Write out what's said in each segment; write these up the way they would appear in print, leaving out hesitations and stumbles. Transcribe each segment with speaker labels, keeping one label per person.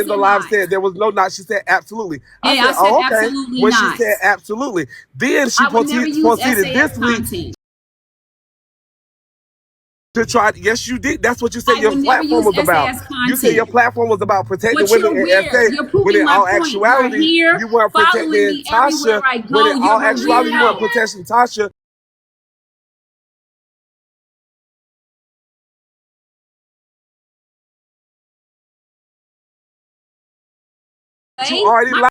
Speaker 1: in the
Speaker 2: or
Speaker 1: live
Speaker 2: not?
Speaker 1: said there was no not. She said absolutely. I
Speaker 2: Yeah,
Speaker 1: said,
Speaker 2: I said
Speaker 1: oh, okay.
Speaker 2: absolutely
Speaker 1: When she
Speaker 2: not.
Speaker 1: said absolutely, then she
Speaker 2: I would never use
Speaker 1: proceeded
Speaker 2: SAS
Speaker 1: this week
Speaker 2: content.
Speaker 1: to try. Yes, you did. That's what you said
Speaker 2: I
Speaker 1: your
Speaker 2: would never
Speaker 1: platform
Speaker 2: use
Speaker 1: was about.
Speaker 2: SAS
Speaker 1: You said your
Speaker 2: content.
Speaker 1: platform was about protecting
Speaker 2: But
Speaker 1: women
Speaker 2: you're
Speaker 1: in
Speaker 2: weird.
Speaker 1: SA,
Speaker 2: You're
Speaker 1: when
Speaker 2: proving
Speaker 1: in
Speaker 2: my
Speaker 1: all
Speaker 2: point. You're
Speaker 1: actuality,
Speaker 2: here
Speaker 1: you weren't
Speaker 2: following
Speaker 1: protecting
Speaker 2: me everywhere
Speaker 1: Tasha.
Speaker 2: I
Speaker 1: When
Speaker 2: go.
Speaker 1: in all
Speaker 2: You're a
Speaker 1: actuality, you weren't
Speaker 2: weirdo.
Speaker 1: protecting Tasha. You already
Speaker 2: My
Speaker 1: lied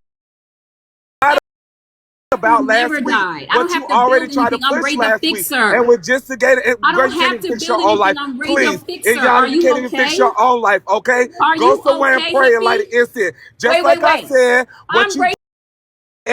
Speaker 1: about last
Speaker 2: never
Speaker 1: week,
Speaker 2: died. I don't
Speaker 1: what you
Speaker 2: have to
Speaker 1: already
Speaker 2: build
Speaker 1: tried to
Speaker 2: anything. I'm
Speaker 1: push
Speaker 2: Ray the
Speaker 1: last week. And
Speaker 2: Fixer.
Speaker 1: with Justigator,
Speaker 2: I
Speaker 1: and girl,
Speaker 2: don't
Speaker 1: you can't
Speaker 2: have
Speaker 1: even
Speaker 2: to
Speaker 1: fix your
Speaker 2: build
Speaker 1: own
Speaker 2: anything.
Speaker 1: life.
Speaker 2: I'm Ray the
Speaker 1: Please. And
Speaker 2: Fixer.
Speaker 1: Yana,
Speaker 2: Are
Speaker 1: you
Speaker 2: you
Speaker 1: can't even fix your
Speaker 2: okay?
Speaker 1: own life, okay?
Speaker 2: Are
Speaker 1: Go
Speaker 2: you
Speaker 1: somewhere and
Speaker 2: okay,
Speaker 1: pray and light
Speaker 2: hippie?
Speaker 1: an incense. Just
Speaker 2: Wait,
Speaker 1: like
Speaker 2: wait,
Speaker 1: I
Speaker 2: wait.
Speaker 1: said, what
Speaker 2: I'm
Speaker 1: you
Speaker 2: Ray.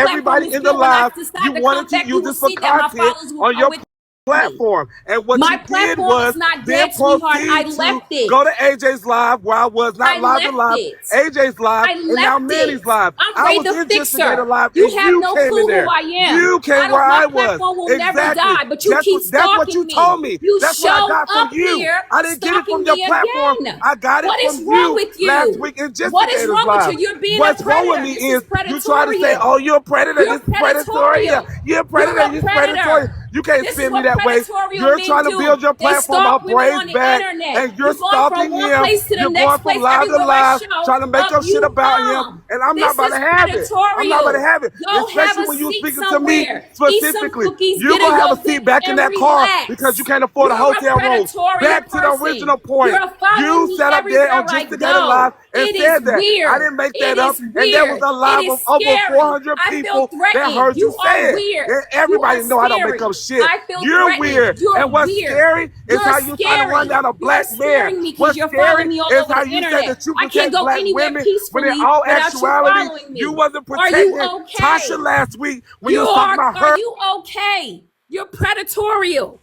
Speaker 2: Platform
Speaker 1: everybody
Speaker 2: is
Speaker 1: in the
Speaker 2: built. When I
Speaker 1: live, you
Speaker 2: decide to
Speaker 1: wanted
Speaker 2: come
Speaker 1: to
Speaker 2: back, you
Speaker 1: use
Speaker 2: will
Speaker 1: this for
Speaker 2: see that my
Speaker 1: content
Speaker 2: followers
Speaker 1: on
Speaker 2: are
Speaker 1: your
Speaker 2: with me.
Speaker 1: platform. And what
Speaker 2: My
Speaker 1: you did
Speaker 2: platform is
Speaker 1: was
Speaker 2: not
Speaker 1: then
Speaker 2: dead, sweetheart. I
Speaker 1: proceed to
Speaker 2: left it.
Speaker 1: go to AJ's live, where I was not
Speaker 2: I
Speaker 1: live to
Speaker 2: left
Speaker 1: live,
Speaker 2: it.
Speaker 1: AJ's live,
Speaker 2: I
Speaker 1: and now
Speaker 2: left
Speaker 1: Manny's
Speaker 2: it.
Speaker 1: live.
Speaker 2: I'm
Speaker 1: I
Speaker 2: Ray
Speaker 1: was
Speaker 2: the
Speaker 1: in Justigator
Speaker 2: Fixer.
Speaker 1: live,
Speaker 2: You
Speaker 1: and
Speaker 2: have
Speaker 1: you
Speaker 2: no
Speaker 1: came in
Speaker 2: clue who
Speaker 1: there.
Speaker 2: I am.
Speaker 1: You
Speaker 2: I
Speaker 1: came where
Speaker 2: don't. My
Speaker 1: I was.
Speaker 2: platform will never
Speaker 1: Exactly.
Speaker 2: die, but you keep
Speaker 1: That's what you
Speaker 2: stalking
Speaker 1: told
Speaker 2: me.
Speaker 1: me.
Speaker 2: You
Speaker 1: That's what I
Speaker 2: showed
Speaker 1: got from
Speaker 2: up
Speaker 1: you.
Speaker 2: here
Speaker 1: I didn't get it from
Speaker 2: stalking
Speaker 1: your
Speaker 2: me
Speaker 1: platform.
Speaker 2: again.
Speaker 1: I got it
Speaker 2: What is
Speaker 1: from
Speaker 2: wrong
Speaker 1: you
Speaker 2: with
Speaker 1: last
Speaker 2: you?
Speaker 1: week in
Speaker 2: What is
Speaker 1: Justigators
Speaker 2: wrong with
Speaker 1: live.
Speaker 2: you? You're being a
Speaker 1: What's wrong with
Speaker 2: predator.
Speaker 1: me
Speaker 2: This is
Speaker 1: is you try to say,
Speaker 2: predatorial.
Speaker 1: oh, you're a predator.
Speaker 2: You're
Speaker 1: This is predatory. Yeah,
Speaker 2: predatorial.
Speaker 1: you're a
Speaker 2: You're
Speaker 1: predator.
Speaker 2: a
Speaker 1: You're predatory.
Speaker 2: predator.
Speaker 1: You can't
Speaker 2: This is
Speaker 1: spin me
Speaker 2: what
Speaker 1: that way.
Speaker 2: predatorial
Speaker 1: You're
Speaker 2: men
Speaker 1: trying to
Speaker 2: do.
Speaker 1: build your
Speaker 2: They
Speaker 1: platform
Speaker 2: stalk
Speaker 1: off
Speaker 2: women
Speaker 1: Bray's
Speaker 2: on the
Speaker 1: back,
Speaker 2: internet.
Speaker 1: and you're
Speaker 2: You're going
Speaker 1: stalking
Speaker 2: from one
Speaker 1: him.
Speaker 2: place to the
Speaker 1: You're going
Speaker 2: next
Speaker 1: from
Speaker 2: place.
Speaker 1: live to
Speaker 2: Everywhere I
Speaker 1: live,
Speaker 2: show,
Speaker 1: trying to make
Speaker 2: up
Speaker 1: up shit
Speaker 2: you
Speaker 1: about him,
Speaker 2: come.
Speaker 1: and I'm not
Speaker 2: This
Speaker 1: about to
Speaker 2: is
Speaker 1: have it. I'm not about to
Speaker 2: predatorial.
Speaker 1: have it,
Speaker 2: Go have
Speaker 1: especially
Speaker 2: a
Speaker 1: when you were
Speaker 2: seat
Speaker 1: speaking to me
Speaker 2: somewhere. Eat some
Speaker 1: specifically.
Speaker 2: cookies,
Speaker 1: You're
Speaker 2: get in
Speaker 1: going to have a
Speaker 2: your
Speaker 1: seat
Speaker 2: bed,
Speaker 1: back in
Speaker 2: and
Speaker 1: that car because you
Speaker 2: relax.
Speaker 1: can't afford a
Speaker 2: You're a
Speaker 1: hotel room.
Speaker 2: predatorial
Speaker 1: Back to the
Speaker 2: person.
Speaker 1: original point.
Speaker 2: You're following
Speaker 1: You
Speaker 2: me
Speaker 1: sat up there
Speaker 2: everywhere
Speaker 1: on
Speaker 2: I
Speaker 1: Justigator
Speaker 2: go.
Speaker 1: Live and
Speaker 2: It is
Speaker 1: said that. I
Speaker 2: weird.
Speaker 1: didn't make
Speaker 2: It
Speaker 1: that up.
Speaker 2: is
Speaker 1: And there was
Speaker 2: weird.
Speaker 1: a
Speaker 2: It
Speaker 1: live of
Speaker 2: is
Speaker 1: over
Speaker 2: scary.
Speaker 1: 400
Speaker 2: I feel
Speaker 1: people that
Speaker 2: threatened.
Speaker 1: heard you
Speaker 2: You are
Speaker 1: say it.
Speaker 2: weird.
Speaker 1: And
Speaker 2: You are
Speaker 1: everybody know I don't make
Speaker 2: scary.
Speaker 1: up shit.
Speaker 2: I feel
Speaker 1: You're
Speaker 2: threatened.
Speaker 1: weird.
Speaker 2: You're
Speaker 1: And what's
Speaker 2: weird.
Speaker 1: scary is
Speaker 2: You're
Speaker 1: how you try to run
Speaker 2: scary.
Speaker 1: down a
Speaker 2: You're
Speaker 1: black man.
Speaker 2: scaring me because
Speaker 1: What's
Speaker 2: you're
Speaker 1: scary
Speaker 2: following me all
Speaker 1: is
Speaker 2: over
Speaker 1: how
Speaker 2: the
Speaker 1: you say
Speaker 2: internet.
Speaker 1: that you
Speaker 2: I can't
Speaker 1: protect
Speaker 2: go
Speaker 1: black
Speaker 2: anywhere
Speaker 1: women when in
Speaker 2: peacefully
Speaker 1: all
Speaker 2: without you
Speaker 1: actuality
Speaker 2: following
Speaker 1: you
Speaker 2: me.
Speaker 1: wasn't
Speaker 2: Are you
Speaker 1: protecting Tasha
Speaker 2: okay?
Speaker 1: last week when you was talking about
Speaker 2: Are
Speaker 1: her.
Speaker 2: you okay? You're predatorial.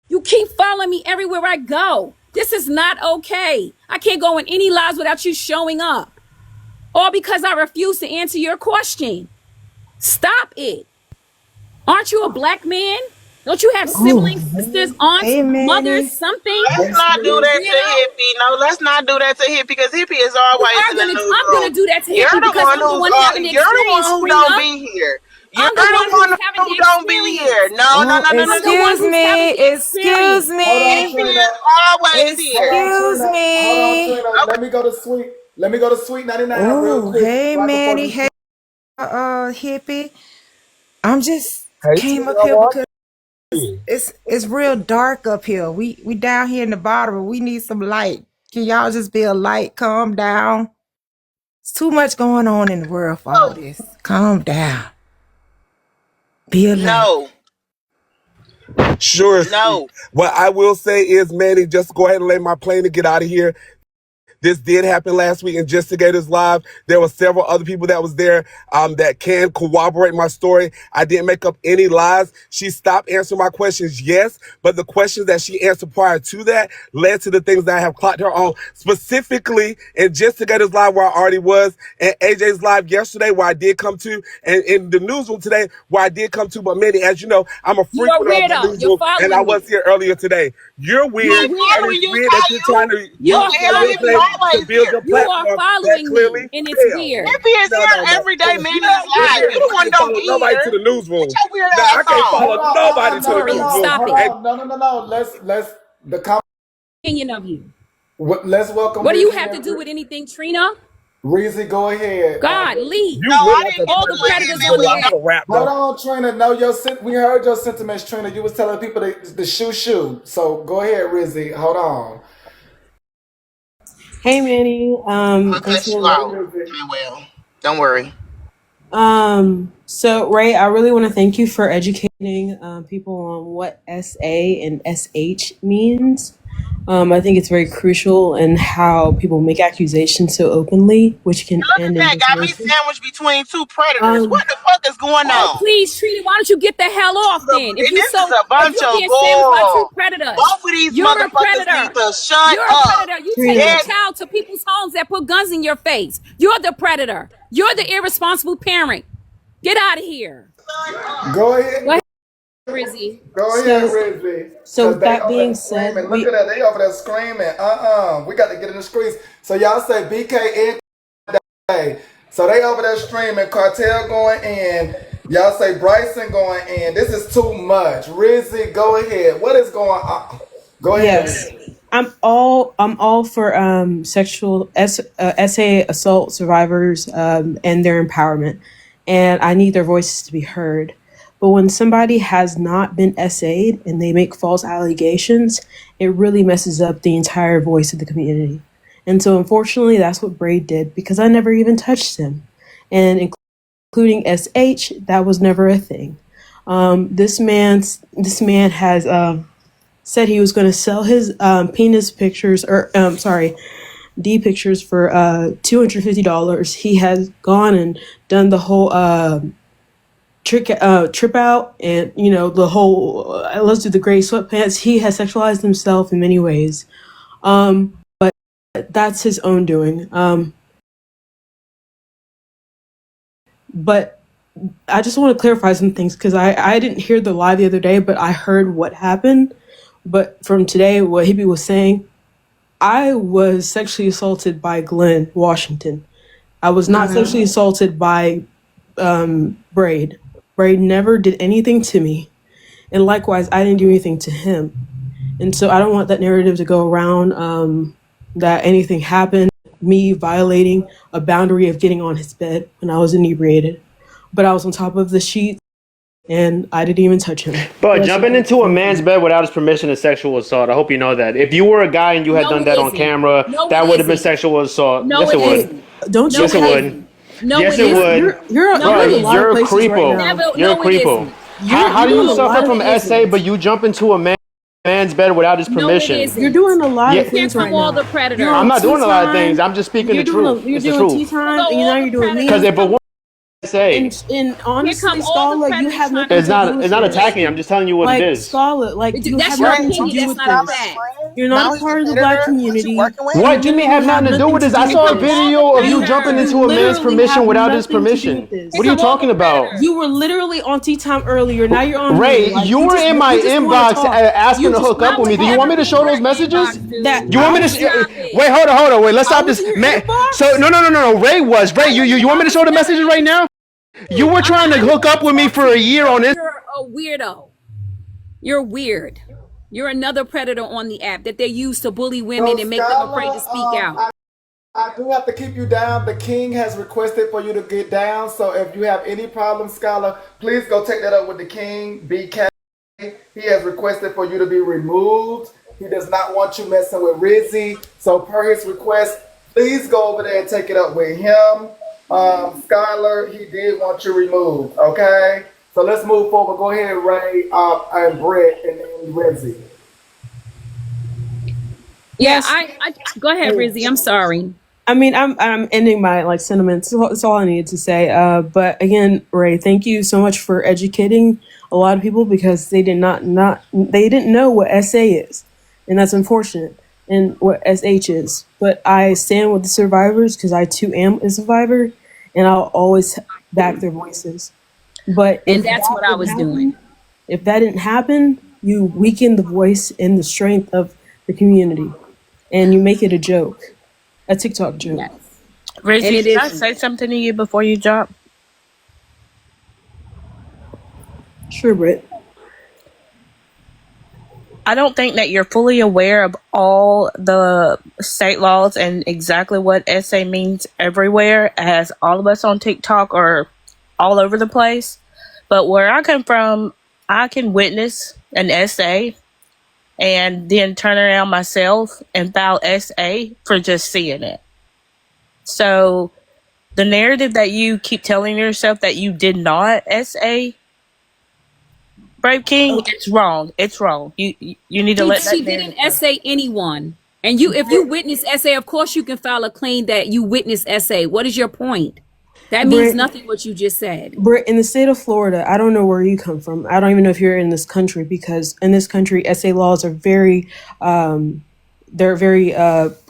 Speaker 2: You keep following me everywhere I go. This is not okay. I can't go in any lives without you showing up. All because I refuse to answer your question. Stop it. Aren't you a black man? Don't you have
Speaker 3: Oh,
Speaker 2: siblings, sisters, aunts,
Speaker 3: hey,
Speaker 2: mothers,
Speaker 3: Manny.
Speaker 2: something?
Speaker 4: Let's not do
Speaker 2: You
Speaker 4: that to
Speaker 2: weirdo.
Speaker 4: Hippie. No, let's not do that to Hippie because Hippie is
Speaker 2: You
Speaker 4: always
Speaker 2: are
Speaker 4: in the
Speaker 2: gonna. I'm
Speaker 4: newsroom.
Speaker 2: gonna do that to
Speaker 4: You're
Speaker 2: Hippie
Speaker 4: the
Speaker 2: because
Speaker 4: one
Speaker 2: I'm the
Speaker 4: who's
Speaker 2: one having the
Speaker 4: you're the
Speaker 2: experience,
Speaker 4: one who
Speaker 2: Trina.
Speaker 4: don't be here. You're
Speaker 2: I'm the
Speaker 4: the
Speaker 2: one who's
Speaker 4: one
Speaker 2: having
Speaker 4: who
Speaker 2: the
Speaker 4: don't be here.
Speaker 2: experience.
Speaker 4: No, no,
Speaker 3: Oh,
Speaker 4: no, no, no,
Speaker 2: I'm the
Speaker 4: no.
Speaker 2: one
Speaker 3: excuse
Speaker 2: who's having
Speaker 3: me.
Speaker 2: the
Speaker 3: Excuse
Speaker 2: experience.
Speaker 5: Hold on,
Speaker 3: me.
Speaker 4: Hippie
Speaker 5: Trina.
Speaker 4: is always
Speaker 5: Hold
Speaker 4: here.
Speaker 5: on,
Speaker 3: Excuse
Speaker 5: Trina. Hold on,
Speaker 3: me.
Speaker 5: Trina.
Speaker 4: Okay.
Speaker 5: Let me go to sweet. Let me go to Sweet 99 real
Speaker 3: Oh,
Speaker 5: quick,
Speaker 3: hey,
Speaker 5: right before
Speaker 3: Manny.
Speaker 5: you.
Speaker 3: Hey, hippie. I'm just
Speaker 1: Hey,
Speaker 3: came
Speaker 1: Tina,
Speaker 3: up here
Speaker 1: how are
Speaker 3: because
Speaker 1: you?
Speaker 3: it's real dark up here. We down here in the bottom. We need some light. Can y'all just be a light? Calm down. It's too much going on in the world for all this. Calm down. Be a light.
Speaker 4: No,
Speaker 1: Sure, sweet.
Speaker 4: no.
Speaker 1: What I will say is, Manny, just go ahead and lay my plane and get out of here. This did happen last week in Justigators Live. There were several other people that was there that can corroborate my story. I didn't make up any lies. She stopped answering my questions, yes, but the questions that she answered prior to that led to the things that I have clocked her on, specifically in Justigators Live where I already was, and AJ's Live yesterday where I did come to, and in the newsroom today where I did come to. But Manny, as you know, I'm a
Speaker 2: You're a
Speaker 1: frequenter of the
Speaker 2: weirdo. You're
Speaker 1: newsroom, and I
Speaker 2: following me.
Speaker 1: was here earlier today. You're
Speaker 2: You're
Speaker 1: weird,
Speaker 4: I'm
Speaker 1: and
Speaker 2: weird.
Speaker 4: following
Speaker 1: it's
Speaker 4: you,
Speaker 1: weird that you're trying
Speaker 4: Caillou.
Speaker 1: to
Speaker 2: You
Speaker 4: What
Speaker 1: use
Speaker 2: are
Speaker 4: the
Speaker 1: your
Speaker 4: hell?
Speaker 1: real
Speaker 2: following
Speaker 4: Hippie
Speaker 1: name
Speaker 2: me.
Speaker 1: to
Speaker 4: always
Speaker 1: build
Speaker 4: here.
Speaker 1: your
Speaker 2: You are
Speaker 1: platform that
Speaker 2: following me,
Speaker 1: clearly
Speaker 2: and it's
Speaker 1: failed.
Speaker 2: weird.
Speaker 4: Hippie is
Speaker 1: No,
Speaker 4: here
Speaker 1: no, no.
Speaker 4: every day.
Speaker 1: You
Speaker 4: Manny is
Speaker 1: know, you're
Speaker 4: live.
Speaker 1: weird
Speaker 4: You the
Speaker 1: because
Speaker 4: one
Speaker 1: you
Speaker 4: don't
Speaker 1: follow
Speaker 4: be
Speaker 1: nobody to
Speaker 4: here.
Speaker 1: the
Speaker 4: Get
Speaker 1: newsroom.
Speaker 4: your weird
Speaker 1: Now, I
Speaker 4: ass
Speaker 1: can't
Speaker 4: on.
Speaker 1: follow
Speaker 5: Hold on.
Speaker 1: nobody to the
Speaker 2: Predatorial.
Speaker 1: newsroom.
Speaker 2: Stop
Speaker 5: Hold
Speaker 2: it.
Speaker 1: And
Speaker 5: on. No. Let's the
Speaker 2: Opinion of you.
Speaker 5: let's welcome
Speaker 2: What do you
Speaker 5: Rizzy.
Speaker 2: have to do with anything, Trina?
Speaker 5: Rizzy, go ahead.
Speaker 2: God, leave.
Speaker 4: No,
Speaker 1: you look
Speaker 4: I
Speaker 1: like
Speaker 4: didn't
Speaker 1: a
Speaker 4: get
Speaker 2: All
Speaker 4: to
Speaker 2: the
Speaker 1: predator.
Speaker 4: land,
Speaker 2: predators
Speaker 4: and
Speaker 1: You
Speaker 2: on
Speaker 4: we
Speaker 2: the
Speaker 1: know,
Speaker 2: app.
Speaker 1: I'm a rap,
Speaker 5: Hold
Speaker 1: though.
Speaker 5: on, Trina. No, we heard your sentiments, Trina. You was telling people the shoe. So go ahead, Rizzy. Hold on.
Speaker 6: Hey Manny,
Speaker 4: I'll
Speaker 6: thanks
Speaker 4: cuss you
Speaker 6: for
Speaker 5: Hey,
Speaker 4: out.
Speaker 5: Rizzy.
Speaker 4: Well, don't worry.
Speaker 6: so Ray, I really want to thank you for educating people on what SA and SH means. I think it's very crucial in how people make accusations so openly, which can
Speaker 4: Look at
Speaker 6: end in
Speaker 4: that. Got me
Speaker 6: defamation.
Speaker 4: sandwiched between two predators.
Speaker 6: Um,
Speaker 4: What the fuck is going
Speaker 2: Oh,
Speaker 4: on?
Speaker 2: please, Trina, why don't you get the hell off then?
Speaker 4: This is a
Speaker 2: If
Speaker 4: bunch
Speaker 2: you're
Speaker 4: of
Speaker 2: being sandwiched by two
Speaker 4: bull.
Speaker 2: predators,
Speaker 4: Both of these
Speaker 2: you're a
Speaker 4: motherfuckers need
Speaker 2: predator.
Speaker 4: to shut
Speaker 2: You're a
Speaker 4: up.
Speaker 2: predator. You take your
Speaker 6: Trina,
Speaker 4: Dead.
Speaker 2: child to people's homes that put guns in your face. You're the predator. You're the irresponsible parent. Get out of here.
Speaker 5: Go
Speaker 2: Go
Speaker 5: ahead.
Speaker 2: ahead, Rizzy.
Speaker 5: Go ahead,
Speaker 6: so
Speaker 5: Rizzy.
Speaker 6: so
Speaker 5: Cause
Speaker 6: with
Speaker 5: they
Speaker 6: that
Speaker 5: over
Speaker 6: being
Speaker 5: there
Speaker 6: said,
Speaker 5: screaming. Look at that. They over there screaming. We got to get in the streets. So y'all say BK and Hey, so they over there streaming, Cartel going in. Y'all say Bryson going in. This is too much. Rizzy, go ahead. What is going on? Go ahead,
Speaker 6: Yes.
Speaker 5: Rizzy.
Speaker 6: I'm all for SA assault survivors and their empowerment, and I need their voices to be heard. But when somebody has not been SA'd and they make false allegations, it really messes up the entire voice of the community. And so unfortunately that's what Braid did, because I never even touched him. And including SH, that was never a thing. This man has said he was going to sell his penis pictures, or sorry, D pictures for $250. He has gone and done the whole trip out, and the whole let's do the gray sweatpants. He has sexualized himself in many ways, but that's his own doing. But I just want to clarify some things, because I didn't hear the live the other day, but I heard what happened. But from today, what Hippie was saying, I was sexually assaulted by Glenn Washington. I was not sexually assaulted by Braid. Braid never did anything to me. And likewise, I didn't do anything to him. And so I don't want that narrative to go around that anything happened, me violating a boundary of getting on his bed when I was inebriated. But I was on top of the sheet, and I didn't even touch him.
Speaker 7: Bro, jumping into a man's bed without his permission is sexual assault. I hope you know that. If you were a guy and you had
Speaker 2: No,
Speaker 7: done
Speaker 2: it
Speaker 7: that on
Speaker 2: isn't.
Speaker 7: camera,
Speaker 2: No,
Speaker 7: that
Speaker 2: it
Speaker 7: would have been
Speaker 2: isn't.
Speaker 7: sexual assault.
Speaker 2: No,
Speaker 7: Yes,
Speaker 2: it
Speaker 7: it would.
Speaker 2: isn't.
Speaker 6: Don't
Speaker 2: No,
Speaker 6: you
Speaker 7: Yes, it
Speaker 2: it
Speaker 7: would.
Speaker 2: isn't. No,
Speaker 7: Yes,
Speaker 2: it
Speaker 7: it
Speaker 2: isn't.
Speaker 7: would.
Speaker 6: You're
Speaker 2: No,
Speaker 7: Bro,
Speaker 2: it
Speaker 6: in a lot
Speaker 7: you're
Speaker 6: of
Speaker 7: a
Speaker 6: places right
Speaker 7: creepo.
Speaker 6: now.
Speaker 2: Never.
Speaker 7: You're a
Speaker 2: No, it
Speaker 7: creepo.
Speaker 2: isn't.
Speaker 7: How
Speaker 6: You're
Speaker 7: do
Speaker 6: doing
Speaker 7: you
Speaker 6: a
Speaker 7: suffer
Speaker 6: lot of
Speaker 7: from
Speaker 6: things.
Speaker 7: SA, but you jump into a man's bed without his
Speaker 2: No, it
Speaker 7: permission?
Speaker 6: You're
Speaker 2: isn't.
Speaker 6: doing a lot of
Speaker 7: Yeah,
Speaker 2: Here
Speaker 6: things
Speaker 2: come
Speaker 6: right
Speaker 2: all
Speaker 6: now.
Speaker 2: the
Speaker 6: You're
Speaker 7: I'm
Speaker 6: on
Speaker 2: predators.
Speaker 7: not
Speaker 6: tea
Speaker 7: doing a lot of things.
Speaker 6: time.
Speaker 7: I'm just speaking the
Speaker 6: You're doing
Speaker 7: truth.
Speaker 6: you're
Speaker 7: It's the
Speaker 6: doing tea
Speaker 7: truth.
Speaker 2: Here
Speaker 6: time,
Speaker 2: go
Speaker 6: and now
Speaker 2: all
Speaker 6: you're
Speaker 2: the
Speaker 6: doing
Speaker 7: Because
Speaker 6: me.
Speaker 7: if
Speaker 2: predators.
Speaker 7: a woman SA,
Speaker 6: And
Speaker 2: Here
Speaker 6: honestly,
Speaker 2: come all the
Speaker 6: Scala, you
Speaker 2: predators
Speaker 6: have
Speaker 2: trying
Speaker 6: nothing
Speaker 2: to
Speaker 7: it's
Speaker 6: to
Speaker 2: talk.
Speaker 6: do
Speaker 7: not
Speaker 6: with
Speaker 7: it's not
Speaker 6: this.
Speaker 7: attacking. I'm just telling you what it
Speaker 6: Like
Speaker 7: is.
Speaker 6: Scala, like you
Speaker 2: That's
Speaker 6: have
Speaker 2: your
Speaker 6: nothing
Speaker 4: Right.
Speaker 6: to
Speaker 4: You
Speaker 2: opinion.
Speaker 6: do
Speaker 4: just
Speaker 2: That's
Speaker 6: with
Speaker 2: not a
Speaker 4: called
Speaker 6: this.
Speaker 4: him a
Speaker 2: fact.
Speaker 4: friend.
Speaker 6: You're not
Speaker 4: Now
Speaker 6: a
Speaker 4: he's a
Speaker 6: part of the Black
Speaker 4: predator. What you
Speaker 6: community.
Speaker 4: working with?
Speaker 6: You
Speaker 7: What do you mean
Speaker 6: literally
Speaker 7: have
Speaker 6: have
Speaker 7: nothing to do
Speaker 6: nothing
Speaker 7: with
Speaker 6: to
Speaker 7: this? I
Speaker 6: do
Speaker 2: Here
Speaker 6: with
Speaker 7: saw a
Speaker 2: come
Speaker 6: this.
Speaker 2: all the
Speaker 7: video of you
Speaker 6: You
Speaker 7: jumping
Speaker 2: predators.
Speaker 6: you
Speaker 7: into a man's
Speaker 6: literally have
Speaker 7: permission without his
Speaker 6: nothing to do
Speaker 7: permission.
Speaker 6: with this.
Speaker 2: Here
Speaker 7: What are you
Speaker 2: come all the
Speaker 7: talking about?
Speaker 2: predators.
Speaker 6: You were literally on tea time earlier. Now you're on me.
Speaker 7: Ray,
Speaker 6: Like
Speaker 7: you were in my
Speaker 6: you just want to
Speaker 7: inbox
Speaker 6: talk.
Speaker 7: asking
Speaker 6: You
Speaker 7: to
Speaker 6: just
Speaker 7: hook
Speaker 6: want
Speaker 7: up
Speaker 2: I
Speaker 6: to
Speaker 7: with
Speaker 2: would
Speaker 7: me. Do you
Speaker 6: talk.
Speaker 7: want me
Speaker 2: never
Speaker 7: to
Speaker 2: be
Speaker 7: show
Speaker 2: in
Speaker 7: those
Speaker 2: your
Speaker 7: messages?
Speaker 2: inbox,
Speaker 6: That
Speaker 2: dude.
Speaker 7: You want
Speaker 6: I
Speaker 7: me to?
Speaker 6: was in your
Speaker 2: Stop it.
Speaker 7: Wait, hold on, wait. Let's
Speaker 6: I
Speaker 7: stop
Speaker 6: was
Speaker 7: this,
Speaker 6: in your
Speaker 7: man. So
Speaker 6: inbox.
Speaker 7: no. Ray was Ray. You want me to show the
Speaker 2: Never
Speaker 7: messages right
Speaker 2: in
Speaker 7: now? You were trying to
Speaker 2: I
Speaker 7: hook up
Speaker 2: never
Speaker 7: with me
Speaker 2: talked
Speaker 7: for
Speaker 2: to
Speaker 7: a
Speaker 2: you.
Speaker 7: year on Instagram.
Speaker 2: You're a weirdo. You're weird. You're another predator on the app that they use to bully women
Speaker 5: So,
Speaker 2: and make them afraid to
Speaker 5: Scholar,
Speaker 2: speak out.
Speaker 5: I do have to keep you down. The king has requested for you to get down. So if you have any problems, Scholar, please go take that up with the king. BK. He has requested for you to be removed. He does not want you messing with Rizzy. So per his request, please go over there and take it up with him. Skylar, he did want you removed. Okay? So let's move forward. Go ahead, Ray, and Brett, and then Rizzy.
Speaker 2: Yeah,
Speaker 6: Yes.
Speaker 2: I go ahead, Rizzy. I'm sorry.
Speaker 6: I mean, I'm ending my sentiments. That's all I needed to say. But again, Ray, thank you so much for educating a lot of people, because they did not they didn't know what SA is, and that's unfortunate, and what SH is. But I stand with the survivors, because I too am a survivor, and I'll always back their voices. But
Speaker 2: And that's what I was doing.
Speaker 6: if that didn't happen, you weaken the voice and the strength of the community, and you make it a joke, a TikTok joke.
Speaker 2: Yes. And
Speaker 4: Rizzy,
Speaker 2: it
Speaker 4: can I
Speaker 2: is.
Speaker 4: say something to you before you jump?
Speaker 6: Sure, Britt.
Speaker 4: I don't think that you're fully aware of all the state laws and exactly what SA means everywhere, as all of us on TikTok are all over the place. But where I come from, I can witness an SA and then turn around myself and file SA for just seeing it. So the narrative that you keep telling yourself that you did not SA, Brave King, it's wrong. It's wrong. You need to let that
Speaker 2: She
Speaker 4: narrative
Speaker 2: didn't
Speaker 4: go.
Speaker 2: essay anyone. And if you witness essay, of course you can file a claim that you witnessed essay. What is your point? That means
Speaker 6: Britt,
Speaker 2: nothing what you just said.
Speaker 6: Britt, in the state of Florida, I don't know where you come from. I don't even know if you're in this country, because in this country, SA laws are very, they're very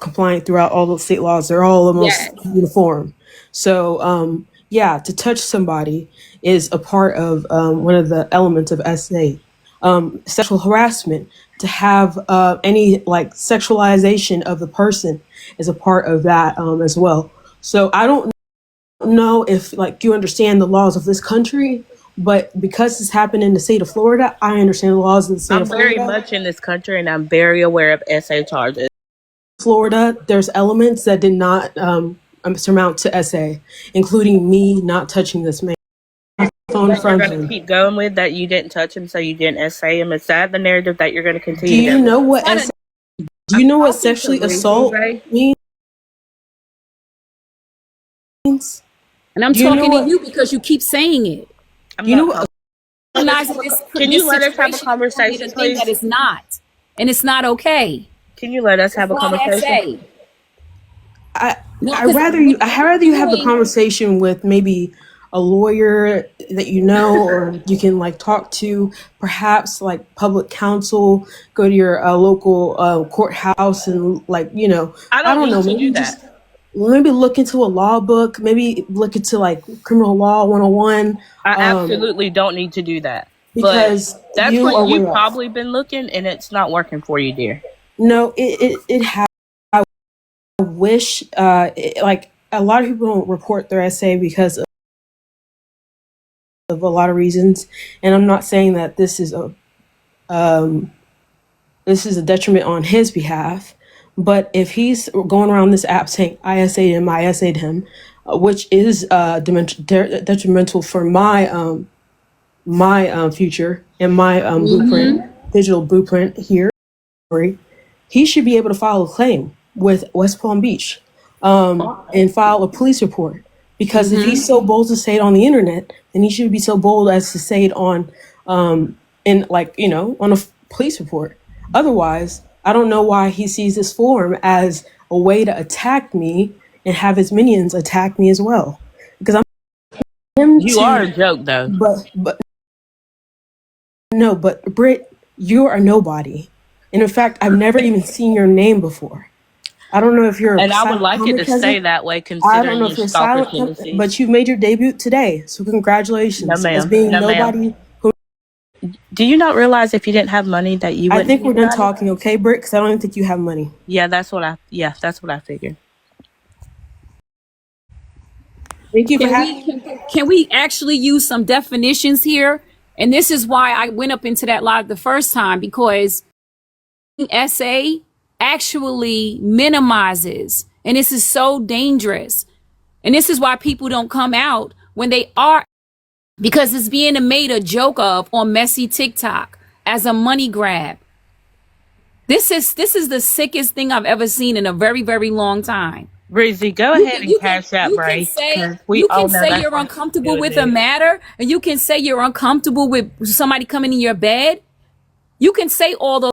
Speaker 6: compliant throughout all the state laws. They're all almost
Speaker 2: Yes.
Speaker 6: uniform. So, yeah, to touch somebody is a part of one of the elements of SA. Sexual harassment, to have any like sexualization of the person, is a part of that as well. So I don't know if like you understand the laws of this country, but because this happened in the state of Florida, I understand the laws of the state
Speaker 4: I'm
Speaker 6: of
Speaker 4: very
Speaker 6: Florida.
Speaker 4: much in this country, and I'm very aware of SA charges.
Speaker 6: Florida, there's elements that did not surmount to SA, including me not touching this man. Phone
Speaker 4: That you're
Speaker 6: from
Speaker 4: going to
Speaker 6: him.
Speaker 4: keep going with, that you didn't touch him, so you didn't SA him. Is that the narrative that you're going to
Speaker 6: Do
Speaker 4: continue to
Speaker 6: you
Speaker 4: go
Speaker 6: know
Speaker 4: with?
Speaker 6: what SA? Do you know what sexually assault means?
Speaker 2: And I'm
Speaker 6: Do you know
Speaker 2: talking to
Speaker 6: what?
Speaker 2: you because you keep saying it.
Speaker 4: I'm
Speaker 6: Do you know
Speaker 4: not
Speaker 6: what?
Speaker 2: Realizing this
Speaker 4: Can
Speaker 2: this
Speaker 4: you let us have a
Speaker 2: situation is going to be
Speaker 4: conversation,
Speaker 2: the thing that
Speaker 4: please?
Speaker 2: is not, and it's not okay.
Speaker 4: Can you let us
Speaker 2: It's
Speaker 4: have a
Speaker 2: not
Speaker 4: conversation?
Speaker 2: SA.
Speaker 6: I
Speaker 2: No,
Speaker 6: I
Speaker 2: because
Speaker 6: rather you I rather you have a conversation with maybe a lawyer that you know, or you can like talk to perhaps like public counsel. Go to your local courthouse and like
Speaker 4: I
Speaker 6: I
Speaker 4: don't
Speaker 6: don't
Speaker 4: need
Speaker 6: know,
Speaker 4: to do
Speaker 6: maybe
Speaker 4: that.
Speaker 6: just maybe look into a law book, maybe look into like criminal law 101,
Speaker 4: I absolutely don't need to do that. But
Speaker 6: because
Speaker 4: that's
Speaker 6: you
Speaker 4: where
Speaker 6: are way
Speaker 4: you've
Speaker 6: off.
Speaker 4: probably been looking, and it's not working for you, dear.
Speaker 6: No, it has. I wish like a lot of people don't report their essay because of a lot of reasons, and I'm not saying that this is a detriment on his behalf. But if he's going around this app saying I essayed him, I essayed him, which is detrimental for my future and my digital blueprint here, he should be able to file a claim with West Palm Beach and file a police report. Because if he's so bold to say it on the internet, then he should be so bold as to say it on, on a police report. Otherwise, I don't know why he sees this forum as a way to attack me and have his minions attack me as well. Because I'm him
Speaker 4: You are a
Speaker 6: to,
Speaker 4: joke, though.
Speaker 6: but no, but Britt, you are nobody. And in fact, I've never even seen your name before. I don't know if you're a
Speaker 4: And I would
Speaker 6: silent
Speaker 4: like it
Speaker 6: comic
Speaker 4: to stay
Speaker 6: cousin.
Speaker 4: that way,
Speaker 6: I don't
Speaker 4: considering
Speaker 6: know
Speaker 4: your
Speaker 6: if you're
Speaker 4: stalker
Speaker 6: silent,
Speaker 4: tendencies.
Speaker 6: but you made your debut today. So
Speaker 4: No,
Speaker 6: congratulations as
Speaker 4: ma'am.
Speaker 6: being
Speaker 4: No, ma'am.
Speaker 6: nobody. Who
Speaker 4: Do you not realize if you didn't have money that you
Speaker 6: I
Speaker 4: wouldn't
Speaker 6: think
Speaker 4: be
Speaker 6: we're done
Speaker 4: anybody?
Speaker 6: talking, okay, Britt? Because I don't even think you have money.
Speaker 4: Yeah, that's what I figured.
Speaker 6: Thank you for
Speaker 2: can
Speaker 6: having
Speaker 2: we
Speaker 6: me.
Speaker 2: can we actually use some definitions here? And this is why I went up into that live the first time, because SA actually minimizes, and this is so dangerous. And this is why people don't come out when they are, because it's being made a joke of on messy TikTok as a money grab. This is the sickest thing I've ever seen in a very, very long time.
Speaker 4: Breezy, go
Speaker 2: You
Speaker 4: ahead
Speaker 2: can
Speaker 4: and
Speaker 2: you can
Speaker 4: cash that,
Speaker 2: you can
Speaker 4: Bray,
Speaker 2: say
Speaker 4: because we all know that's
Speaker 2: you're
Speaker 4: what you
Speaker 2: uncomfortable
Speaker 4: do,
Speaker 2: with a
Speaker 4: dude.
Speaker 2: matter, and you can say you're uncomfortable with somebody coming in your bed. You can say all those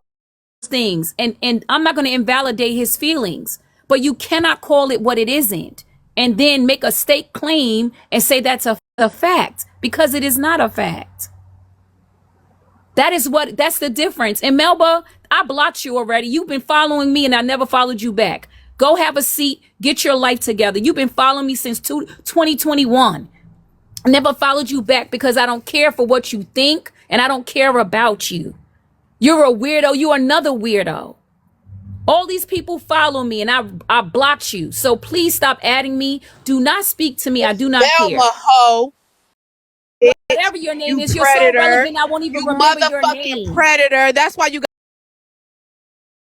Speaker 2: things, and I'm not going to invalidate his feelings, but you cannot call it what it isn't, and then make a state claim and say that's a fact, because it is not a fact. That's the difference. And Melba, I blocked you already. You've been following me and I never followed you back. Go have a seat. Get your life together. You've been following me since 2021. I never followed you back because I don't care for what you think and I don't care about you. You're a weirdo. You're another weirdo. All these people follow me and I blocked you. So please stop adding me. Do not speak to me. I do not care.
Speaker 8: Velma hoe, bitch.
Speaker 2: Whatever your name
Speaker 8: You
Speaker 2: is, you're so
Speaker 8: predator.
Speaker 2: relevant. I won't even
Speaker 8: You
Speaker 2: remember your
Speaker 8: motherfucking
Speaker 2: name.
Speaker 8: predator. That's why you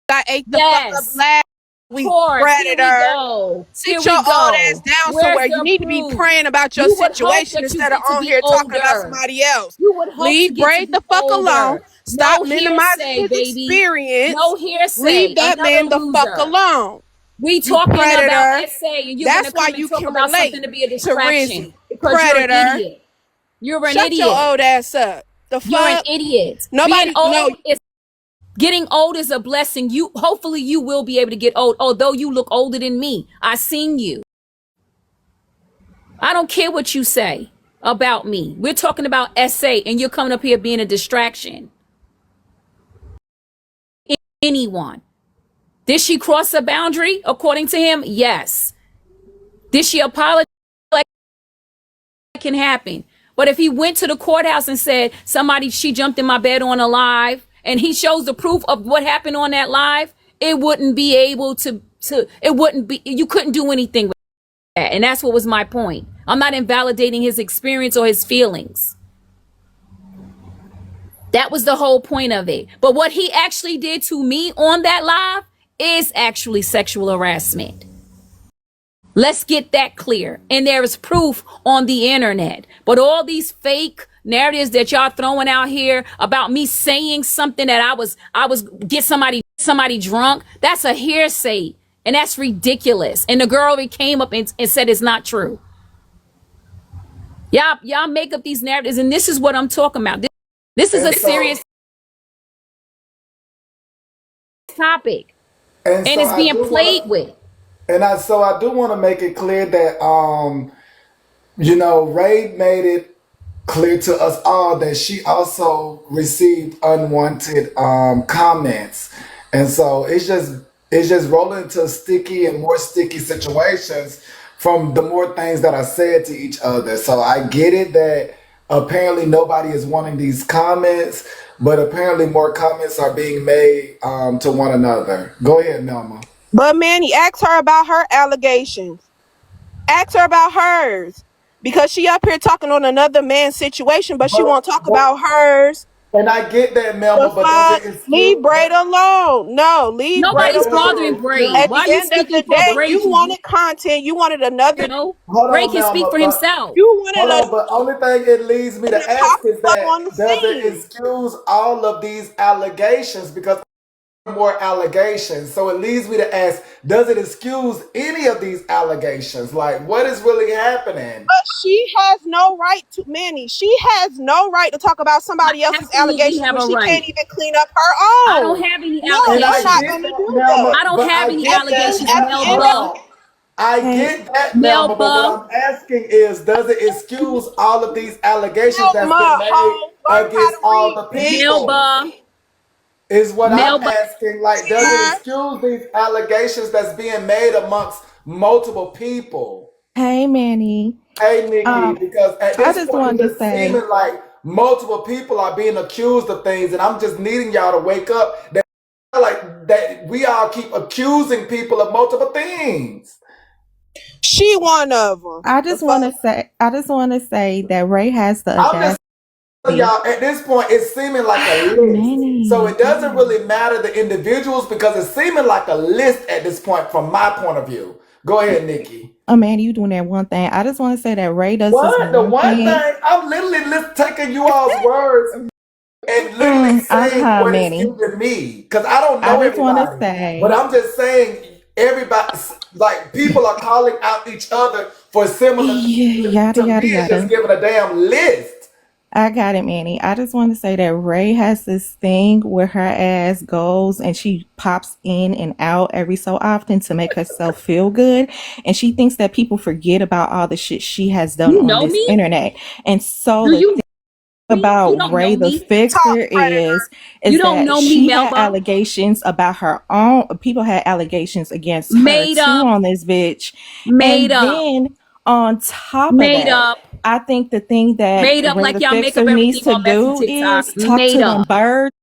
Speaker 8: got ate the fuck up
Speaker 2: Yes.
Speaker 8: last week,
Speaker 2: Course. Here we
Speaker 8: predator.
Speaker 2: go. Here
Speaker 8: Sit your
Speaker 2: we
Speaker 8: old ass
Speaker 2: go.
Speaker 8: down
Speaker 2: Where's
Speaker 8: somewhere. You
Speaker 2: the
Speaker 8: need to be
Speaker 2: proof?
Speaker 8: praying about your
Speaker 2: You would hope
Speaker 8: situation
Speaker 2: that you
Speaker 8: instead of
Speaker 2: get to
Speaker 8: on
Speaker 2: be
Speaker 8: here talking about
Speaker 2: older.
Speaker 8: somebody else.
Speaker 2: You would hope to
Speaker 8: Leave
Speaker 2: get to
Speaker 8: Braid
Speaker 2: be
Speaker 8: the fuck alone.
Speaker 2: older.
Speaker 8: Stop
Speaker 2: No
Speaker 8: minimizing
Speaker 2: hearsay,
Speaker 8: his
Speaker 2: baby. No
Speaker 8: experience.
Speaker 2: hearsay.
Speaker 8: Leave that
Speaker 2: Another
Speaker 8: man the fuck
Speaker 2: loser.
Speaker 8: alone.
Speaker 2: We
Speaker 8: You
Speaker 2: talking about
Speaker 8: predator.
Speaker 2: essay, and you're
Speaker 8: That's
Speaker 2: gonna
Speaker 8: why
Speaker 2: come and
Speaker 8: you
Speaker 2: talk
Speaker 8: can
Speaker 2: about
Speaker 8: relate
Speaker 2: something to be a
Speaker 8: to
Speaker 2: distraction
Speaker 8: Rizzy.
Speaker 2: because you're an
Speaker 8: Predator.
Speaker 2: idiot. You're an
Speaker 8: Shut your
Speaker 2: idiot.
Speaker 8: old ass up. The
Speaker 2: You're an
Speaker 8: fuck?
Speaker 2: idiot. Being
Speaker 8: Nobody, no,
Speaker 2: old is Getting old is a blessing. You hopefully you will be able to get old, although you look older than me. I seen you. I don't care what you say about me. We're talking about SA and you're coming up here being a distraction. Anyone. Did she cross a boundary according to him? Yes. Did she apologize? Like, can happen. But if he went to the courthouse and said she jumped in my bed on a live, and he shows the proof of what happened on that live, it wouldn't be able to it wouldn't be, you couldn't do anything with And that's what was my point. I'm not invalidating his experience or his feelings. That was the whole point of it. But what he actually did to me on that live is actually sexual harassment. Let's get that clear. And there is proof on the internet. But all these fake narratives that y'all throwing out here about me saying something that I was get somebody drunk, that's a hearsay. And that's ridiculous. And the girl came up and said it's not true. Y'all make up these narratives, and this is what I'm talking about. This is a serious topic, and it's being played with.
Speaker 5: And I do want to make it clear that Rae made it clear to us all that she also received unwanted comments, and so it's just rolling into sticky and more sticky situations from the more things that are said to each other. So I get it that apparently nobody is wanting these comments, but apparently more comments are being made to one another. Go ahead, Melma.
Speaker 8: But Manny, ask her about her allegations. Ask her about hers. Because she up here talking on another man's situation, but she won't talk about hers.
Speaker 5: And I get that, Melma, but does it
Speaker 8: leave Braid alone. No, leave Braid
Speaker 2: Nobody's
Speaker 8: alone.
Speaker 2: bothering Braid.
Speaker 8: At
Speaker 2: Why
Speaker 8: the
Speaker 2: are you
Speaker 8: end of
Speaker 2: speaking
Speaker 8: the
Speaker 2: for
Speaker 8: day,
Speaker 2: Braid?
Speaker 8: you wanted content. You wanted another.
Speaker 2: You know,
Speaker 5: Hold
Speaker 2: Braid
Speaker 5: on,
Speaker 2: can speak
Speaker 5: Melma,
Speaker 2: for himself.
Speaker 8: You wanted
Speaker 5: but only thing it leads me to ask is that does it excuse all of these allegations? Because more allegations. So it leads me to ask, does it excuse any of these allegations? Like, what is really happening?
Speaker 8: But she has no right to, Manny. She has no right to talk about somebody else's allegations when she can't even clean up her own.
Speaker 2: I don't have any
Speaker 8: No,
Speaker 2: allegations.
Speaker 8: you're not going to do that.
Speaker 2: I don't have any allegations,
Speaker 5: Melba. I get that, Melba, but what I'm asking is, does it excuse all of these allegations that's been made against all the people?
Speaker 2: Melba.
Speaker 5: Is what I'm asking. Like, does it excuse these allegations that's being made amongst multiple people?
Speaker 3: Hey, Manny.
Speaker 5: Hey, Nikki, because at this point, it's
Speaker 3: seeming
Speaker 5: like multiple people are being accused of things, and I'm just needing y'all to wake up. That we all keep accusing people of multiple things.
Speaker 8: She one of them.
Speaker 3: I just want to say that Rae has the audacity.
Speaker 5: Y'all, at this point, it's seeming like a list. So it doesn't really matter the individuals because it's seeming like a list at this point from my point of view. Go ahead, Nikki.
Speaker 3: Oh, man, you doing that one thing. I just want to say that Rae does
Speaker 5: what? The one thing, I'm literally taking you all's words and literally saying what it's giving me. Because I don't know everybody. But I'm just saying everybody, like people are calling out each other for similar things. To me, it's just giving a damn list.
Speaker 3: I got it, Manny. I just want to say that Rae has this thing where her ass goes and she pops in and out every so often to make herself feel good. And she thinks that people forget about all the shit she has done on this internet. And so the thing about Rae the Fixer is that she had allegations about her own. People had allegations against her too on this bitch. Then on top of that, I think the thing that Rae the Fixer needs to do is talk to them birds.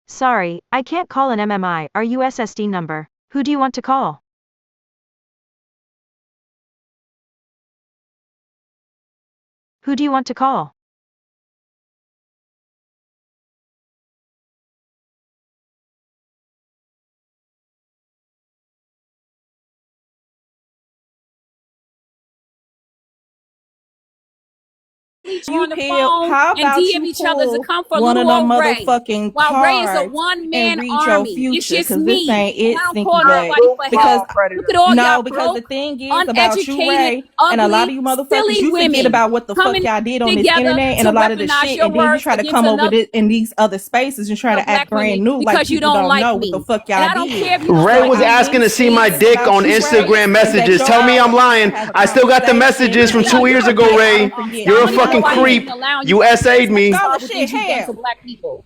Speaker 9: Sorry, I can't call an MMI or USSD number. Who do you want to call? Who do you want to call?
Speaker 2: On the phone and DM each other to come for one little old Rae. While Rae is a one-man army. It's just me. I don't call nobody for help. Look at all y'all
Speaker 3: because the thing is about you, Rae, and a lot of you motherfuckers, you forget about what the fuck y'all did on this internet and a lot of the shit, and then you try to come over it in these other spaces and try to act brand new like people don't know what the fuck y'all did.
Speaker 7: Rae was asking to see my dick on Instagram messages. Tell me I'm lying. I still got the messages from 2 years ago, Rae. You're a fucking creep. You SA'd me.
Speaker 2: Black people.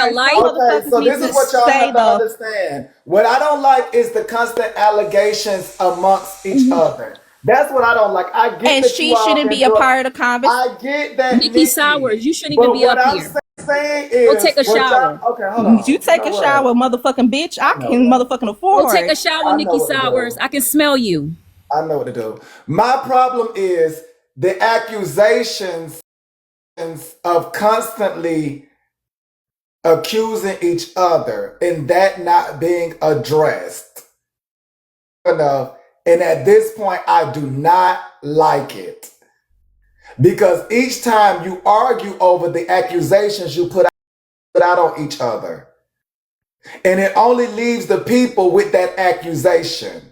Speaker 2: got a light?
Speaker 5: Okay,
Speaker 10: Motherfuckers
Speaker 5: so
Speaker 10: need
Speaker 5: this
Speaker 10: to
Speaker 5: is what y'all
Speaker 10: say
Speaker 5: have to
Speaker 10: the
Speaker 5: understand. What I don't like is the constant allegations amongst each other. That's what I don't like. I get
Speaker 10: and
Speaker 5: that you
Speaker 10: she
Speaker 5: all
Speaker 10: shouldn't be a
Speaker 5: into it.
Speaker 10: part of the conversation.
Speaker 5: I get that,
Speaker 2: Nikki
Speaker 5: Nikki.
Speaker 2: Sowers, you shouldn't even
Speaker 5: But
Speaker 2: be
Speaker 5: what
Speaker 2: up
Speaker 5: I'm
Speaker 2: here.
Speaker 5: saying Saying
Speaker 2: Go take
Speaker 5: is
Speaker 2: a
Speaker 5: what
Speaker 2: shower.
Speaker 5: y'all. Okay, hold on.
Speaker 10: You
Speaker 5: You
Speaker 10: take
Speaker 5: know
Speaker 10: a shower,
Speaker 5: what?
Speaker 10: motherfucking bitch. I
Speaker 5: I know
Speaker 10: can
Speaker 5: what.
Speaker 10: motherfucking
Speaker 2: Go take a
Speaker 10: afford.
Speaker 2: shower,
Speaker 5: I know
Speaker 2: Nikki
Speaker 5: what to
Speaker 2: Sowers.
Speaker 5: do.
Speaker 2: I can smell you.
Speaker 5: I know what to do. My problem is the accusations of constantly accusing each other and that not being addressed enough. And at this point, I do not like it because each time you argue over the accusations you put out on each other, and it only leaves the people with that accusation.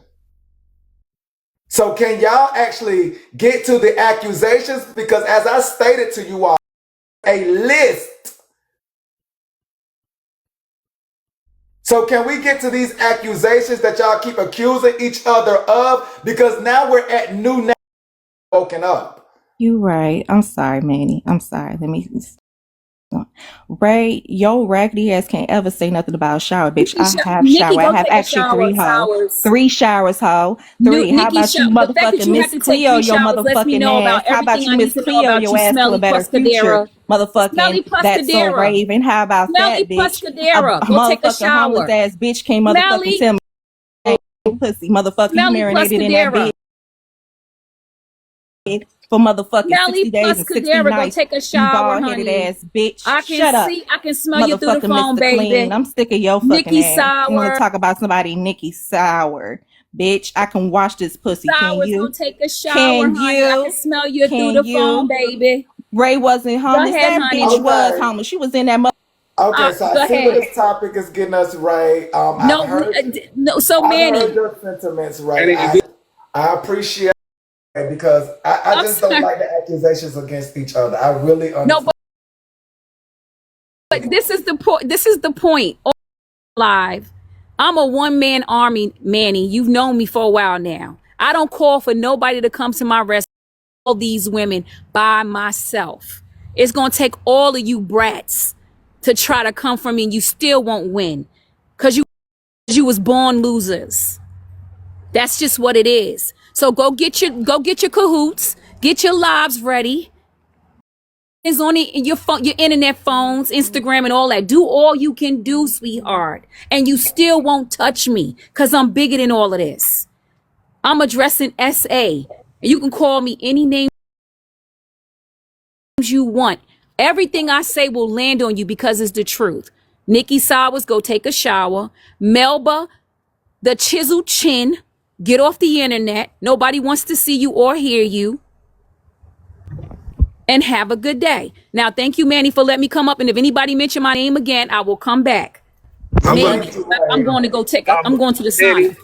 Speaker 5: So can y'all actually get to the accusations? Because as I stated to you all, a list. So can we get to these accusations that y'all keep accusing each other of? Because now we're at new now woken up.
Speaker 10: You right. I'm sorry, Manny. I'm sorry. Let me. Ray, your raggedy ass can't ever say nothing about a shower, bitch. I have
Speaker 2: Nikki,
Speaker 10: shower. I
Speaker 2: go
Speaker 10: have
Speaker 2: take a
Speaker 10: actually
Speaker 2: shower,
Speaker 10: three, hoe.
Speaker 2: Sowers.
Speaker 10: 3 showers, hoe. 3. How
Speaker 2: Nikki,
Speaker 10: about you,
Speaker 2: the fact that
Speaker 10: motherfucking
Speaker 2: you have
Speaker 10: Miss
Speaker 2: to take
Speaker 10: Cleo,
Speaker 2: 3
Speaker 10: your
Speaker 2: showers lets me
Speaker 10: motherfucking
Speaker 2: know
Speaker 10: ass?
Speaker 2: about
Speaker 10: How
Speaker 2: everything
Speaker 10: about you,
Speaker 2: I need
Speaker 10: Miss
Speaker 2: to know
Speaker 10: Cleo,
Speaker 2: about
Speaker 10: your
Speaker 2: you,
Speaker 10: ass to a
Speaker 2: Smelly
Speaker 10: better future?
Speaker 2: Puscadera.
Speaker 10: Motherfucking
Speaker 2: Smelly
Speaker 10: that's so
Speaker 2: Puscadera.
Speaker 10: Raven. How about
Speaker 2: Smelly
Speaker 10: that, bitch? A
Speaker 2: Puscadera. Go take a
Speaker 10: motherfucking homeless
Speaker 2: shower.
Speaker 10: ass bitch can't motherfucking
Speaker 2: Smelly,
Speaker 10: tell me pussy. Motherfucker, you
Speaker 2: Smelly
Speaker 10: marinated in that bed
Speaker 2: Puscadera.
Speaker 10: for motherfucking
Speaker 2: Smelly
Speaker 10: 60 days and 60
Speaker 2: Puscadera. Go
Speaker 10: nights,
Speaker 2: take a
Speaker 10: you
Speaker 2: shower,
Speaker 10: bald headed
Speaker 2: honey.
Speaker 10: ass bitch.
Speaker 2: I can
Speaker 10: Shut up.
Speaker 2: see, I can smell you through the
Speaker 10: Motherfucking
Speaker 2: phone,
Speaker 10: Mr. Clean.
Speaker 2: baby.
Speaker 10: I'm sick of your fucking
Speaker 2: Nikki
Speaker 10: ass. You want to
Speaker 2: Sour.
Speaker 10: talk about somebody Nikki Sour. Bitch, I can wash this pussy. Can
Speaker 2: Sowers, go
Speaker 10: you?
Speaker 2: take a shower,
Speaker 10: Can
Speaker 2: honey. I can
Speaker 10: you?
Speaker 2: smell you through
Speaker 10: Can
Speaker 2: the phone,
Speaker 10: you?
Speaker 2: baby.
Speaker 10: Ray wasn't
Speaker 2: Go
Speaker 10: homeless.
Speaker 2: ahead,
Speaker 10: That
Speaker 2: honey.
Speaker 10: bitch was
Speaker 5: Okay.
Speaker 10: homeless. She was in that
Speaker 5: Okay, so I
Speaker 2: Go
Speaker 5: see where
Speaker 2: ahead.
Speaker 5: this topic is getting us, Ray.
Speaker 2: No, no. So
Speaker 5: I've heard
Speaker 2: Manny,
Speaker 5: your sentiments, Ray.
Speaker 1: And it,
Speaker 5: I appreciate it because I
Speaker 2: I'm
Speaker 5: just don't
Speaker 2: sorry.
Speaker 5: like the accusations against each other. I really
Speaker 2: No,
Speaker 5: understand.
Speaker 2: but this is the point. This is the point. Live. I'm a one man army, Manny. You've known me for a while now. I don't call for nobody to come to my rescue. All these women by myself. It's gonna take all of you brats to try to come for me, and you still won't win, cause you was born losers. That's just what it is. So go get your cahoots, get your lives ready. It's on your phone, your internet phones, Instagram, and all that. Do all you can do, sweetheart, and you still won't touch me, cause I'm bigger than all of this. I'm addressing SA. You can call me any name you want. Everything I say will land on you because it's the truth. Nikki Sowers, go take a shower. Melba, the chiseled chin, get off the internet. Nobody wants to see you or hear you. And have a good day. Now, thank you, Manny, for letting me come up. And if anybody mention my name again, I will come back.
Speaker 1: I'm
Speaker 2: Man,
Speaker 1: going
Speaker 5: Thank
Speaker 1: to,
Speaker 5: you,
Speaker 2: I'm
Speaker 5: Ray.
Speaker 2: going to go I'm going to the sauna.
Speaker 1: Manny,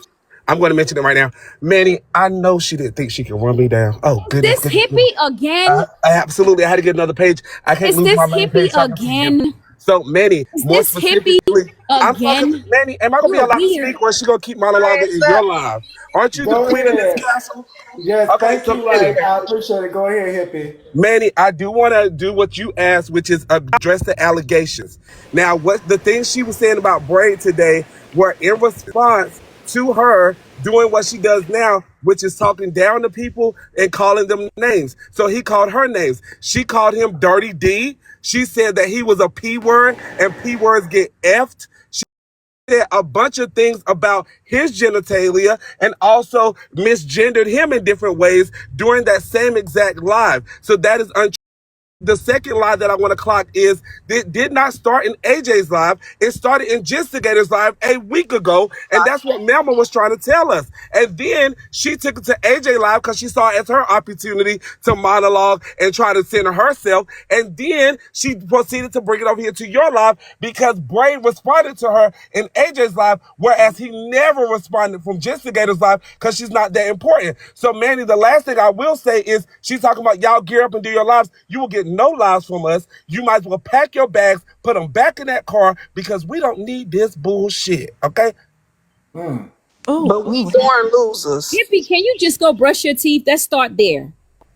Speaker 1: I'm going to mention it right now. Manny, I know she didn't think she could run me down. Oh, goodness,
Speaker 2: This
Speaker 1: goodness, goodness.
Speaker 2: hippie again?
Speaker 1: Absolutely. I had to get another page. I can't
Speaker 2: Is
Speaker 1: lose my
Speaker 2: this
Speaker 1: main
Speaker 2: hippie
Speaker 1: page so I can see you.
Speaker 2: again?
Speaker 1: So, Manny,
Speaker 2: Is
Speaker 1: more
Speaker 2: this hippie
Speaker 1: specifically, I'm talking,
Speaker 2: again?
Speaker 1: Manny, am I going to be
Speaker 2: You're
Speaker 1: allowed to
Speaker 2: weird.
Speaker 1: speak or is she going to keep monologuing in your live? Aren't you the
Speaker 5: Go
Speaker 1: queen of this
Speaker 5: ahead.
Speaker 1: castle?
Speaker 5: Yes,
Speaker 1: Okay,
Speaker 5: thank
Speaker 1: so
Speaker 5: you,
Speaker 1: Manny,
Speaker 5: Ray. I appreciate it. Go ahead, hippie.
Speaker 1: Manny, I do want to do what you asked, which is address the allegations. Now, what the things she was saying about Braid today were in response to her doing what she does now, which is talking down to people and calling them names. So he called her names. She called him Dirty D. She said that he was a P word and P words get effed. She said a bunch of things about his genitalia and also misgendered him in different ways during that same exact live. So that is untrue. The second lie that I want to clock is it did not start in AJ's live. It started in Gistigator's live a week ago. And that's what Melma was trying to tell us. And then she took it to AJ live because she saw it as her opportunity to monologue and try to center herself. And then she proceeded to bring it over here to your live because Bray responded to her in AJ's live, whereas he never responded from Gistigator's live because she's not that important. So, Manny, the last thing I will say is she's talking about y'all gear up and do your lives. You will get no lives from us. You might as well pack your bags, put them back in that car because we don't need this bullshit. Okay?
Speaker 10: ooh,
Speaker 8: But we
Speaker 10: ooh.
Speaker 8: born losers.
Speaker 2: Hippie, can you just go brush your teeth? Let's start there.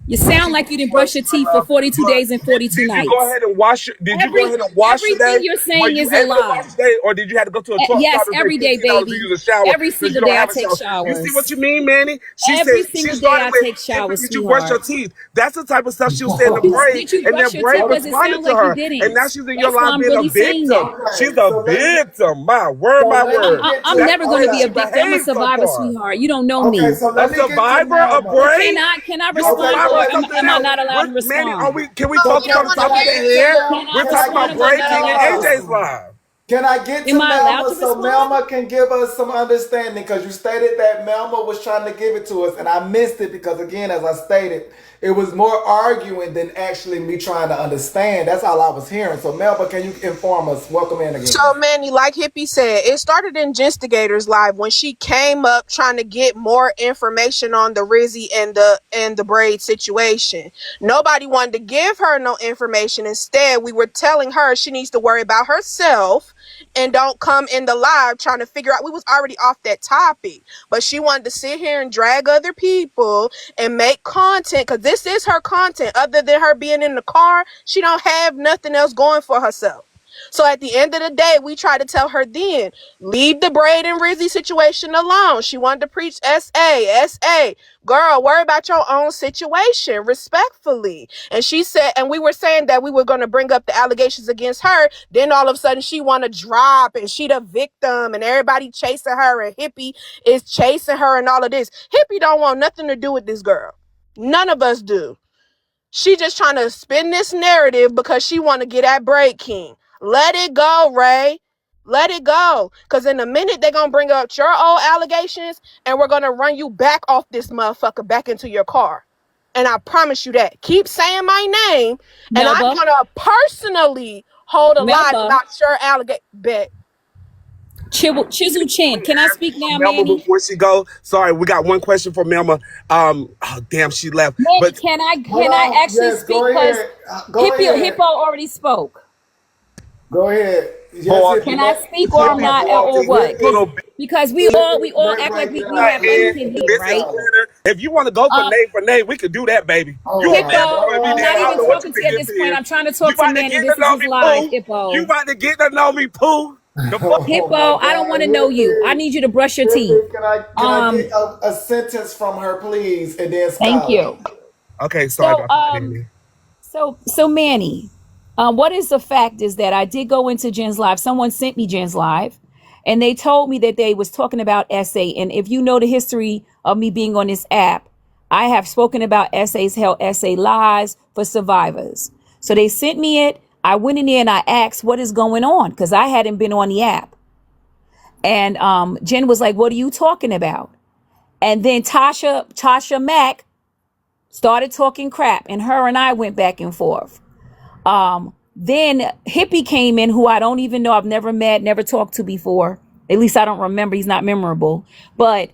Speaker 2: You sound like you didn't brush your teeth for 42 days and 42
Speaker 1: Did you go
Speaker 2: nights.
Speaker 1: ahead and wash? Did you go ahead and wash
Speaker 2: Everything
Speaker 1: today?
Speaker 2: you're
Speaker 1: Were
Speaker 2: saying
Speaker 1: you
Speaker 2: is a
Speaker 1: able to
Speaker 2: lie.
Speaker 1: wash today, or did you have to go to a truck
Speaker 2: Yes,
Speaker 1: stop and pay
Speaker 2: every day,
Speaker 1: $15 to
Speaker 2: baby.
Speaker 1: use a shower
Speaker 2: Every
Speaker 1: because you
Speaker 2: single
Speaker 1: don't
Speaker 2: day I
Speaker 1: have a
Speaker 2: take
Speaker 1: shower? You see what
Speaker 2: showers.
Speaker 1: you mean, Manny? She
Speaker 2: Every
Speaker 1: said she
Speaker 2: single day
Speaker 1: started
Speaker 2: I
Speaker 1: with,
Speaker 2: take showers,
Speaker 1: did you brush your
Speaker 2: sweetheart.
Speaker 1: teeth? That's the type of stuff she was saying to Bray,
Speaker 2: Did you
Speaker 1: and then
Speaker 2: brush your
Speaker 1: Bray
Speaker 2: teeth? Because it
Speaker 1: responded
Speaker 2: sounds
Speaker 1: to
Speaker 2: like you
Speaker 1: her, and now
Speaker 2: didn't.
Speaker 1: she's in your
Speaker 2: That's why
Speaker 1: line
Speaker 2: I'm
Speaker 1: being a
Speaker 2: really saying
Speaker 1: victim.
Speaker 2: that.
Speaker 1: She's
Speaker 5: Okay,
Speaker 1: a
Speaker 5: so
Speaker 1: victim. My word, my
Speaker 5: let me
Speaker 1: word.
Speaker 5: get
Speaker 2: I'm
Speaker 5: to
Speaker 1: That's
Speaker 2: never
Speaker 1: the
Speaker 2: going
Speaker 1: way
Speaker 2: to
Speaker 1: that
Speaker 2: be a
Speaker 1: she
Speaker 5: okay.
Speaker 2: victim. I'm a
Speaker 1: behaves so
Speaker 2: survivor,
Speaker 1: far.
Speaker 2: sweetheart. You don't know
Speaker 5: Okay,
Speaker 2: me.
Speaker 5: so
Speaker 1: A
Speaker 5: let me get to
Speaker 1: survivor of
Speaker 5: Melma.
Speaker 2: But
Speaker 1: Bray?
Speaker 2: can I
Speaker 1: You a
Speaker 5: Okay,
Speaker 2: respond,
Speaker 5: so
Speaker 1: survivor
Speaker 2: or
Speaker 1: of
Speaker 5: let me
Speaker 1: something
Speaker 2: am I
Speaker 5: get
Speaker 1: else?
Speaker 2: not allowed to
Speaker 1: Manny,
Speaker 2: respond?
Speaker 1: can we
Speaker 5: so
Speaker 1: focus on the
Speaker 5: can
Speaker 1: topic
Speaker 5: I
Speaker 1: at
Speaker 5: get to
Speaker 1: hand?
Speaker 5: Mel?
Speaker 2: Can I
Speaker 1: We're
Speaker 5: Can I
Speaker 1: talking
Speaker 2: respond,
Speaker 1: about
Speaker 5: get
Speaker 2: or am I
Speaker 5: to
Speaker 1: Bray
Speaker 2: not
Speaker 1: King and
Speaker 2: allowed to
Speaker 5: Melma?
Speaker 1: AJ's
Speaker 2: respond?
Speaker 1: live.
Speaker 5: Can I get to
Speaker 2: Am I allowed
Speaker 5: Melma
Speaker 2: to
Speaker 5: so
Speaker 2: respond?
Speaker 5: Melma can give us some understanding? Because you stated that Melma was trying to give it to us, and I missed it because, again, as I stated, it was more arguing than actually me trying to understand. That's all I was hearing. So, Melma, can you inform us? Welcome in
Speaker 8: So,
Speaker 5: again.
Speaker 8: Manny, like Hippie said, it started in Gentigators Live when she came up trying to get more information on the Rizzy and the braid situation. Nobody wanted to give her no information. Instead, we were telling her she needs to worry about herself and don't come in the live trying to figure out. We was already off that topic, but she wanted to sit here and drag other people and make content because this is her content. Other than her being in the car, she don't have nothing else going for herself. So at the end of the day, we tried to tell her then, leave the Braid and Rizzy situation alone. She wanted to preach SA. Girl, worry about your own situation, respectfully. And she said, and we were saying that we were going to bring up the allegations against her. Then all of a sudden she want to drop and she the victim and everybody chasing her and Hippie is chasing her and all of this. Hippie don't want nothing to do with this girl. None of us do. She just trying to spin this narrative because she want to get at Braid King. Let it go, Ray. Let it go. Because in a minute, they're going to bring up your old allegations and we're going to run you back off this motherfucker back into your car. And I promise you that. Keep saying my name and I'm
Speaker 2: Melba,
Speaker 8: going to personally hold a line
Speaker 2: Melba,
Speaker 8: about your allegation. Bet.
Speaker 2: Chisel Chin. Can I speak now,
Speaker 1: Melma
Speaker 2: Manny?
Speaker 1: before she go. Sorry, we got one question for Melma. Oh damn, she left.
Speaker 2: Manny,
Speaker 1: But
Speaker 5: Hold
Speaker 2: can I
Speaker 5: on.
Speaker 2: actually
Speaker 5: Yes,
Speaker 2: speak?
Speaker 5: go
Speaker 2: Because
Speaker 5: ahead. Go
Speaker 2: Hippo
Speaker 5: ahead.
Speaker 2: already spoke.
Speaker 5: Go ahead. Yes,
Speaker 1: pause.
Speaker 5: Hippie.
Speaker 2: Can I speak or I'm
Speaker 1: Hippie
Speaker 2: not,
Speaker 5: Let,
Speaker 2: or
Speaker 1: royalty.
Speaker 2: what?
Speaker 1: Hippie
Speaker 2: Because
Speaker 1: little
Speaker 2: we all
Speaker 5: let
Speaker 2: act like
Speaker 5: Ray get it
Speaker 2: we
Speaker 5: out.
Speaker 2: have
Speaker 5: Let
Speaker 2: beef in
Speaker 5: Hippie
Speaker 2: here,
Speaker 5: get
Speaker 1: This
Speaker 5: it
Speaker 1: is
Speaker 2: right?
Speaker 5: out.
Speaker 1: Twitter. If you want to go
Speaker 2: Um,
Speaker 1: for name, we could do that, baby. You
Speaker 5: Hold
Speaker 1: want that
Speaker 2: Hippo,
Speaker 1: story, be
Speaker 2: I'm
Speaker 1: dead.
Speaker 2: not
Speaker 1: I don't
Speaker 2: even
Speaker 1: know what you
Speaker 2: talking to
Speaker 1: think
Speaker 2: you at
Speaker 1: this
Speaker 2: this point.
Speaker 1: is.
Speaker 2: I'm trying to
Speaker 1: You
Speaker 2: talk to
Speaker 1: about to
Speaker 2: Manny.
Speaker 1: get to
Speaker 2: This is
Speaker 1: know
Speaker 2: his
Speaker 1: me,
Speaker 2: live,
Speaker 1: Pooh. You
Speaker 2: Hippo.
Speaker 1: about to get to know me, Pooh. The fuck.
Speaker 5: Oh
Speaker 2: Hippo,
Speaker 5: my
Speaker 2: I don't
Speaker 5: God,
Speaker 2: want to know you. I
Speaker 5: Hippie.
Speaker 2: need you to brush your teeth.
Speaker 5: Hippie, can I get
Speaker 2: Um,
Speaker 5: a sentence from her, please, and then
Speaker 2: Thank
Speaker 5: Scholar.
Speaker 2: you.
Speaker 1: Okay, sorry
Speaker 2: So,
Speaker 1: about that, Manny.
Speaker 2: Manny, what is the fact is that I did go into Jen's live. Someone sent me Jen's live, and they told me that they was talking about SA. And if you know the history of me being on this app, I have spoken about SA's hell, SA lies for survivors. So they sent me it. I went in there and I asked what is going on because I hadn't been on the app. And Jen was like, "What are you talking about?" And then Tasha Mack started talking crap, and her and I went back and forth. Then Hippie came in, who I don't even know, I've never met, never talked to before. At least I don't remember. He's not memorable. But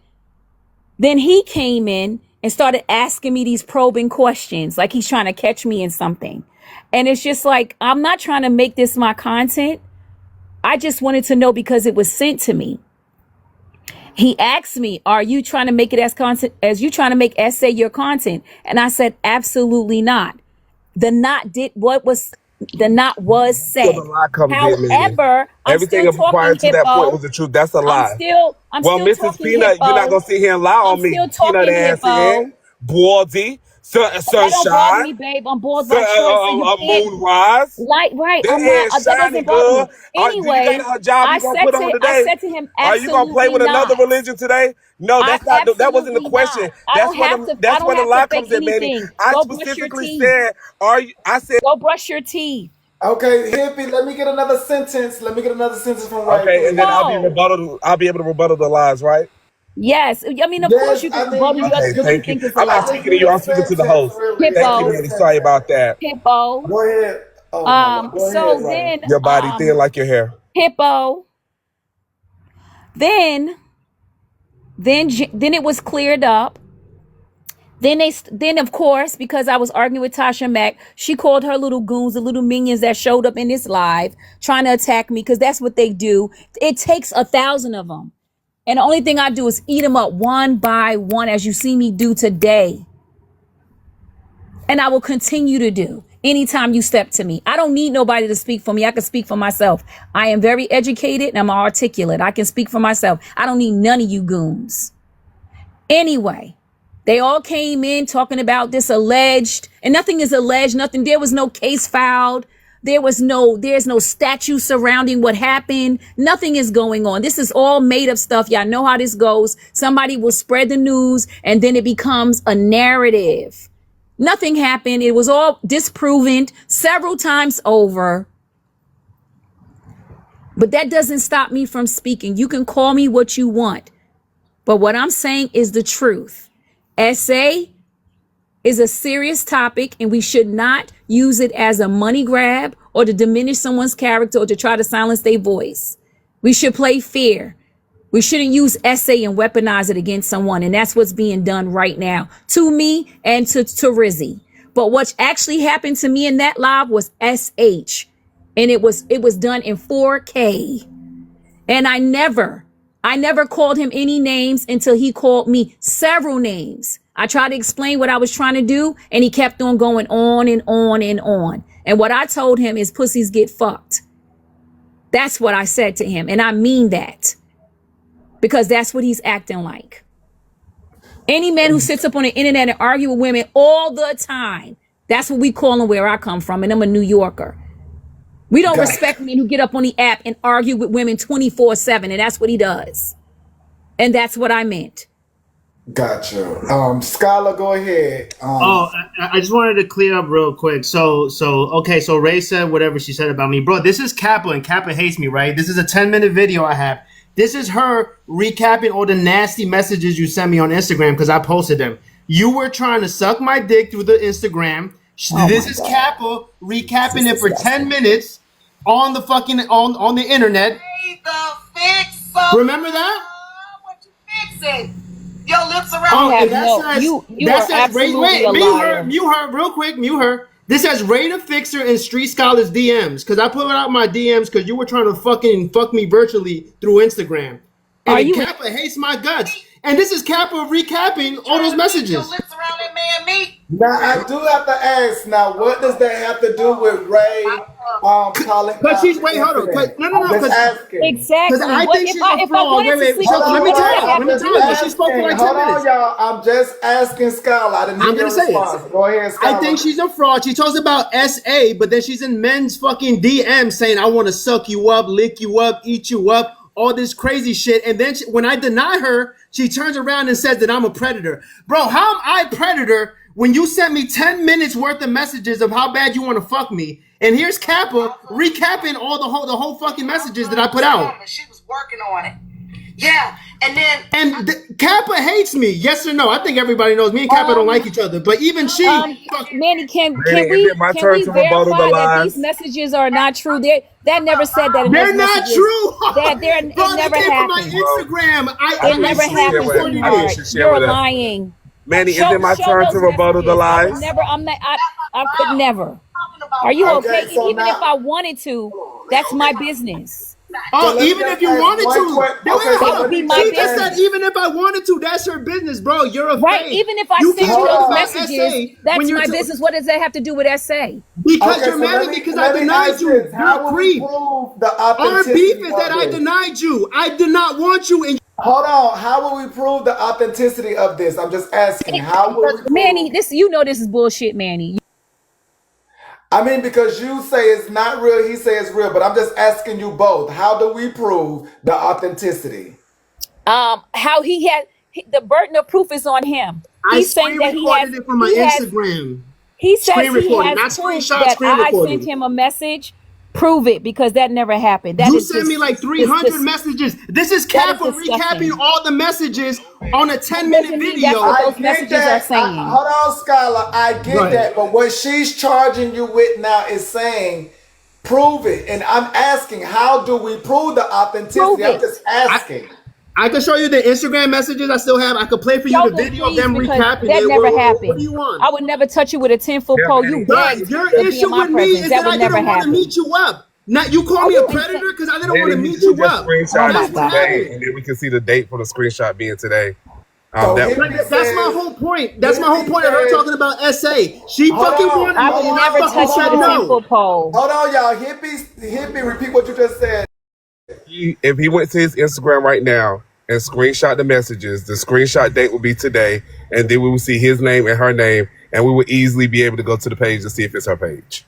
Speaker 2: then he came in and started asking me these probing questions, like he's trying to catch me in something. And it's just like, I'm not trying to make this my content. I just wanted to know because it was sent to me. He asked me, "Are you trying to make it as content as you trying to make essay your content?" And I said, "Absolutely not." The not was
Speaker 1: Where the
Speaker 2: said.
Speaker 1: lie comes in, Manny.
Speaker 2: However, I'm
Speaker 1: Everything
Speaker 2: still
Speaker 1: up prior
Speaker 2: talking
Speaker 1: to that point
Speaker 2: Hippo.
Speaker 1: was the truth. That's a lie.
Speaker 2: I'm
Speaker 1: Well,
Speaker 2: still
Speaker 1: Mrs.
Speaker 2: talking
Speaker 1: Peanut, you're not
Speaker 2: Hippo.
Speaker 1: gonna sit here and lie
Speaker 2: I'm
Speaker 1: on me,
Speaker 2: still
Speaker 1: peanut
Speaker 2: talking
Speaker 1: ass head,
Speaker 2: Hippo.
Speaker 1: Baldy,
Speaker 2: That don't bother
Speaker 1: sunshine,
Speaker 2: me, babe. I'm bored by choice, so you can't
Speaker 1: moonrise.
Speaker 2: like right.
Speaker 1: That
Speaker 2: I'm not.
Speaker 1: ass
Speaker 2: That
Speaker 1: shining
Speaker 2: doesn't bother
Speaker 1: good.
Speaker 2: me.
Speaker 1: Do you got
Speaker 2: Anyway,
Speaker 1: a job you gonna put on
Speaker 2: I
Speaker 1: today?
Speaker 2: said to him,
Speaker 1: Are you gonna play
Speaker 2: absolutely
Speaker 1: with another
Speaker 2: not.
Speaker 1: religion today? No,
Speaker 2: I
Speaker 1: that's not. That wasn't the
Speaker 2: absolutely not.
Speaker 1: question. That's where the
Speaker 2: I
Speaker 1: that's
Speaker 2: don't
Speaker 1: where the
Speaker 2: have to
Speaker 1: lie
Speaker 2: fake
Speaker 1: comes in, Manny.
Speaker 2: anything.
Speaker 1: I
Speaker 2: Go brush your
Speaker 1: specifically
Speaker 2: teeth.
Speaker 1: said, "Are you?" I said,
Speaker 2: Go brush your teeth.
Speaker 5: Okay, Hippie, let me get another sentence. Let me get another sentence from Ray,
Speaker 1: "Okay," and then
Speaker 5: please.
Speaker 2: No.
Speaker 1: I'll be able to rebuttal the lies, right?
Speaker 2: Yes. I mean, of course
Speaker 5: Yes,
Speaker 2: you can
Speaker 5: I mean
Speaker 2: rebuttal
Speaker 5: you
Speaker 1: Okay,
Speaker 5: can
Speaker 2: what you
Speaker 1: thank you.
Speaker 2: think is a
Speaker 1: I'm not
Speaker 5: I
Speaker 2: lie.
Speaker 5: just
Speaker 1: speaking to
Speaker 5: need
Speaker 1: you.
Speaker 5: a
Speaker 1: I'm speaking to the
Speaker 5: sentence,
Speaker 1: host.
Speaker 5: really.
Speaker 1: Thank
Speaker 5: Just
Speaker 1: you,
Speaker 5: need
Speaker 2: Hippo.
Speaker 5: a
Speaker 1: Manny. Sorry
Speaker 5: sentence.
Speaker 1: about that.
Speaker 2: Hippo.
Speaker 5: Go ahead. Oh my God. Go
Speaker 2: So
Speaker 5: ahead, Ray.
Speaker 2: then,
Speaker 1: Your body thin like your hair.
Speaker 2: Hippo. Then, then it was cleared up. Then of course, because I was arguing with Tasha Mack, she called her little goons, the little minions that showed up in this live, trying to attack me because that's what they do. It takes 1,000 of them, and the only thing I do is eat them up one by one, as you see me do today. And I will continue to do anytime you step to me. I don't need nobody to speak for me. I can speak for myself. I am very educated and I'm articulate. I can speak for myself. I don't need none of you goons. Anyway, they all came in talking about this alleged, and nothing is alleged, nothing. There was no case filed. There's no statute surrounding what happened. Nothing is going on. This is all made up stuff. Y'all know how this goes. Somebody will spread the news and then it becomes a narrative. Nothing happened. It was all disproven several times over. But that doesn't stop me from speaking. You can call me what you want. But what I'm saying is the truth. SA is a serious topic and we should not use it as a money grab or to diminish someone's character or to try to silence their voice. We should play fair. We shouldn't use SA and weaponize it against someone. And that's what's being done right now to me and to Rizzy. But what actually happened to me in that live was SH. And it was done in 4K. And I never called him any names until he called me several names. I tried to explain what I was trying to do, and he kept on going on and on and on. And what I told him is pussies get fucked. That's what I said to him, and I mean that. Because that's what he's acting like. Any man who sits up on the internet and argue with women all the time, that's what we call him where I come from, and I'm a New Yorker. We don't respect men who get up on the app and argue with women 24/7, and that's what he does. And that's what I meant.
Speaker 5: Gotcha. Skylar, go ahead.
Speaker 7: I just wanted to clear up real quick. So Rae said whatever she said about me. Bro, this is Kappa, and Kappa hates me, right? This is a 10-minute video I have. This is her recapping all the nasty messages you sent me on Instagram because I posted them. You were trying to suck my dick through the Instagram. This is Kappa recapping it for 10 minutes on the fucking on the internet. Remember that?
Speaker 3: What you fixing? Your lips around.
Speaker 2: Oh, you are absolutely a liar.
Speaker 7: Mute her real quick. Mute her. This says Rae the Fixer and Street Scholars DMs because I put out my DMs because you were trying to fucking fuck me virtually through Instagram. And Kappa hates my guts. And this is Kappa recapping all those messages.
Speaker 3: Your lips around that man meat.
Speaker 5: Now I do have to ask. Now, what does that have to do with Rae? Calling?
Speaker 7: Because she's hold on. No.
Speaker 2: Exactly.
Speaker 7: I think she's a fraud. Wait. Let me tell you. She spoke for like 10 minutes.
Speaker 5: Hold on, y'all. I'm just asking Skylar. I'm going to say it. Go ahead, Skylar.
Speaker 7: I think she's a fraud. She talks about SA, but then she's in men's fucking DMs saying, I want to suck you up, lick you up, eat you up, all this crazy shit. And then when I deny her, she turns around and says that I'm a predator. Bro, how am I a predator when you sent me 10 minutes worth of messages of how bad you want to fuck me? And here's Kappa recapping all the whole fucking messages that I put out.
Speaker 3: She was working on it. Yeah, and then
Speaker 7: Kappa hates me. Yes or no? I think everybody knows me and Kappa don't like each other. But even she,
Speaker 2: Manny, can we verify that these messages are not true? That never said that.
Speaker 7: They're not true.
Speaker 2: It never happened.
Speaker 7: Instagram.
Speaker 2: It never happened, sweetheart. You're lying.
Speaker 1: Manny, is it my turn to rebuttal the lies?
Speaker 2: I could never. Are you okay? Even if I wanted to, that's my business.
Speaker 7: Oh, even if you wanted to,
Speaker 2: that would be my business.
Speaker 7: Just said even if I wanted to, that's her business, bro. You're a
Speaker 2: right.
Speaker 7: fake.
Speaker 2: Even if I send you those messages, that's my business. What does that have to do with SA?
Speaker 7: Because you're mad at me because I denied you. How will we prove the authenticity? Our beef is that I denied you. I did not want you. And
Speaker 5: hold on. How will we prove the authenticity of this? I'm just asking. How will we prove?
Speaker 2: Manny, this is bullshit, Manny.
Speaker 5: I mean, because you say it's not real, he say it's real, but I'm just asking you both. How do we prove the authenticity?
Speaker 2: How the burden of proof is on him. He's saying that he has
Speaker 7: it from my Instagram.
Speaker 2: He says he has proof that I sent him a message. Prove it, because that never happened.
Speaker 7: You sent me like 300 messages. This is Kappa recapping all the messages on a 10-minute video.
Speaker 2: That's what those messages are saying.
Speaker 5: Hold on, Skylar. I get that, but what she's charging you with now is saying, prove it. And I'm asking, how do we prove the authenticity? I'm just asking.
Speaker 7: I can show you the Instagram messages I still have. I could play for you the video of them recapping.
Speaker 2: That never happened.
Speaker 7: What do you want?
Speaker 2: I would never touch you with a 10-foot pole. You begged
Speaker 7: your issue with me is that I didn't want to meet you up. Not you call me a predator because I didn't want to meet you up.
Speaker 1: Screenshot today, and then we can see the date for the screenshot being today.
Speaker 5: So
Speaker 1: That
Speaker 5: Hippie
Speaker 7: That's my
Speaker 5: says,
Speaker 7: whole point. That's my whole
Speaker 5: Hippie
Speaker 7: point of her
Speaker 5: says,
Speaker 7: talking about SA. She
Speaker 5: hold
Speaker 7: fucking
Speaker 5: on,
Speaker 7: wanted
Speaker 2: I
Speaker 7: me,
Speaker 2: would
Speaker 5: hold
Speaker 7: and I
Speaker 2: never
Speaker 5: on,
Speaker 7: fucking
Speaker 2: touch
Speaker 5: hold
Speaker 2: you
Speaker 7: said
Speaker 2: with a
Speaker 5: on.
Speaker 2: 10
Speaker 7: no.
Speaker 2: foot pole.
Speaker 5: Hold on, y'all. Hippie, repeat what you just said.
Speaker 1: if he went to his Instagram right now and screenshot the messages, the screenshot date will be today, and then we will see his name and her name, and we will easily be able to go to the page to see if it's her page.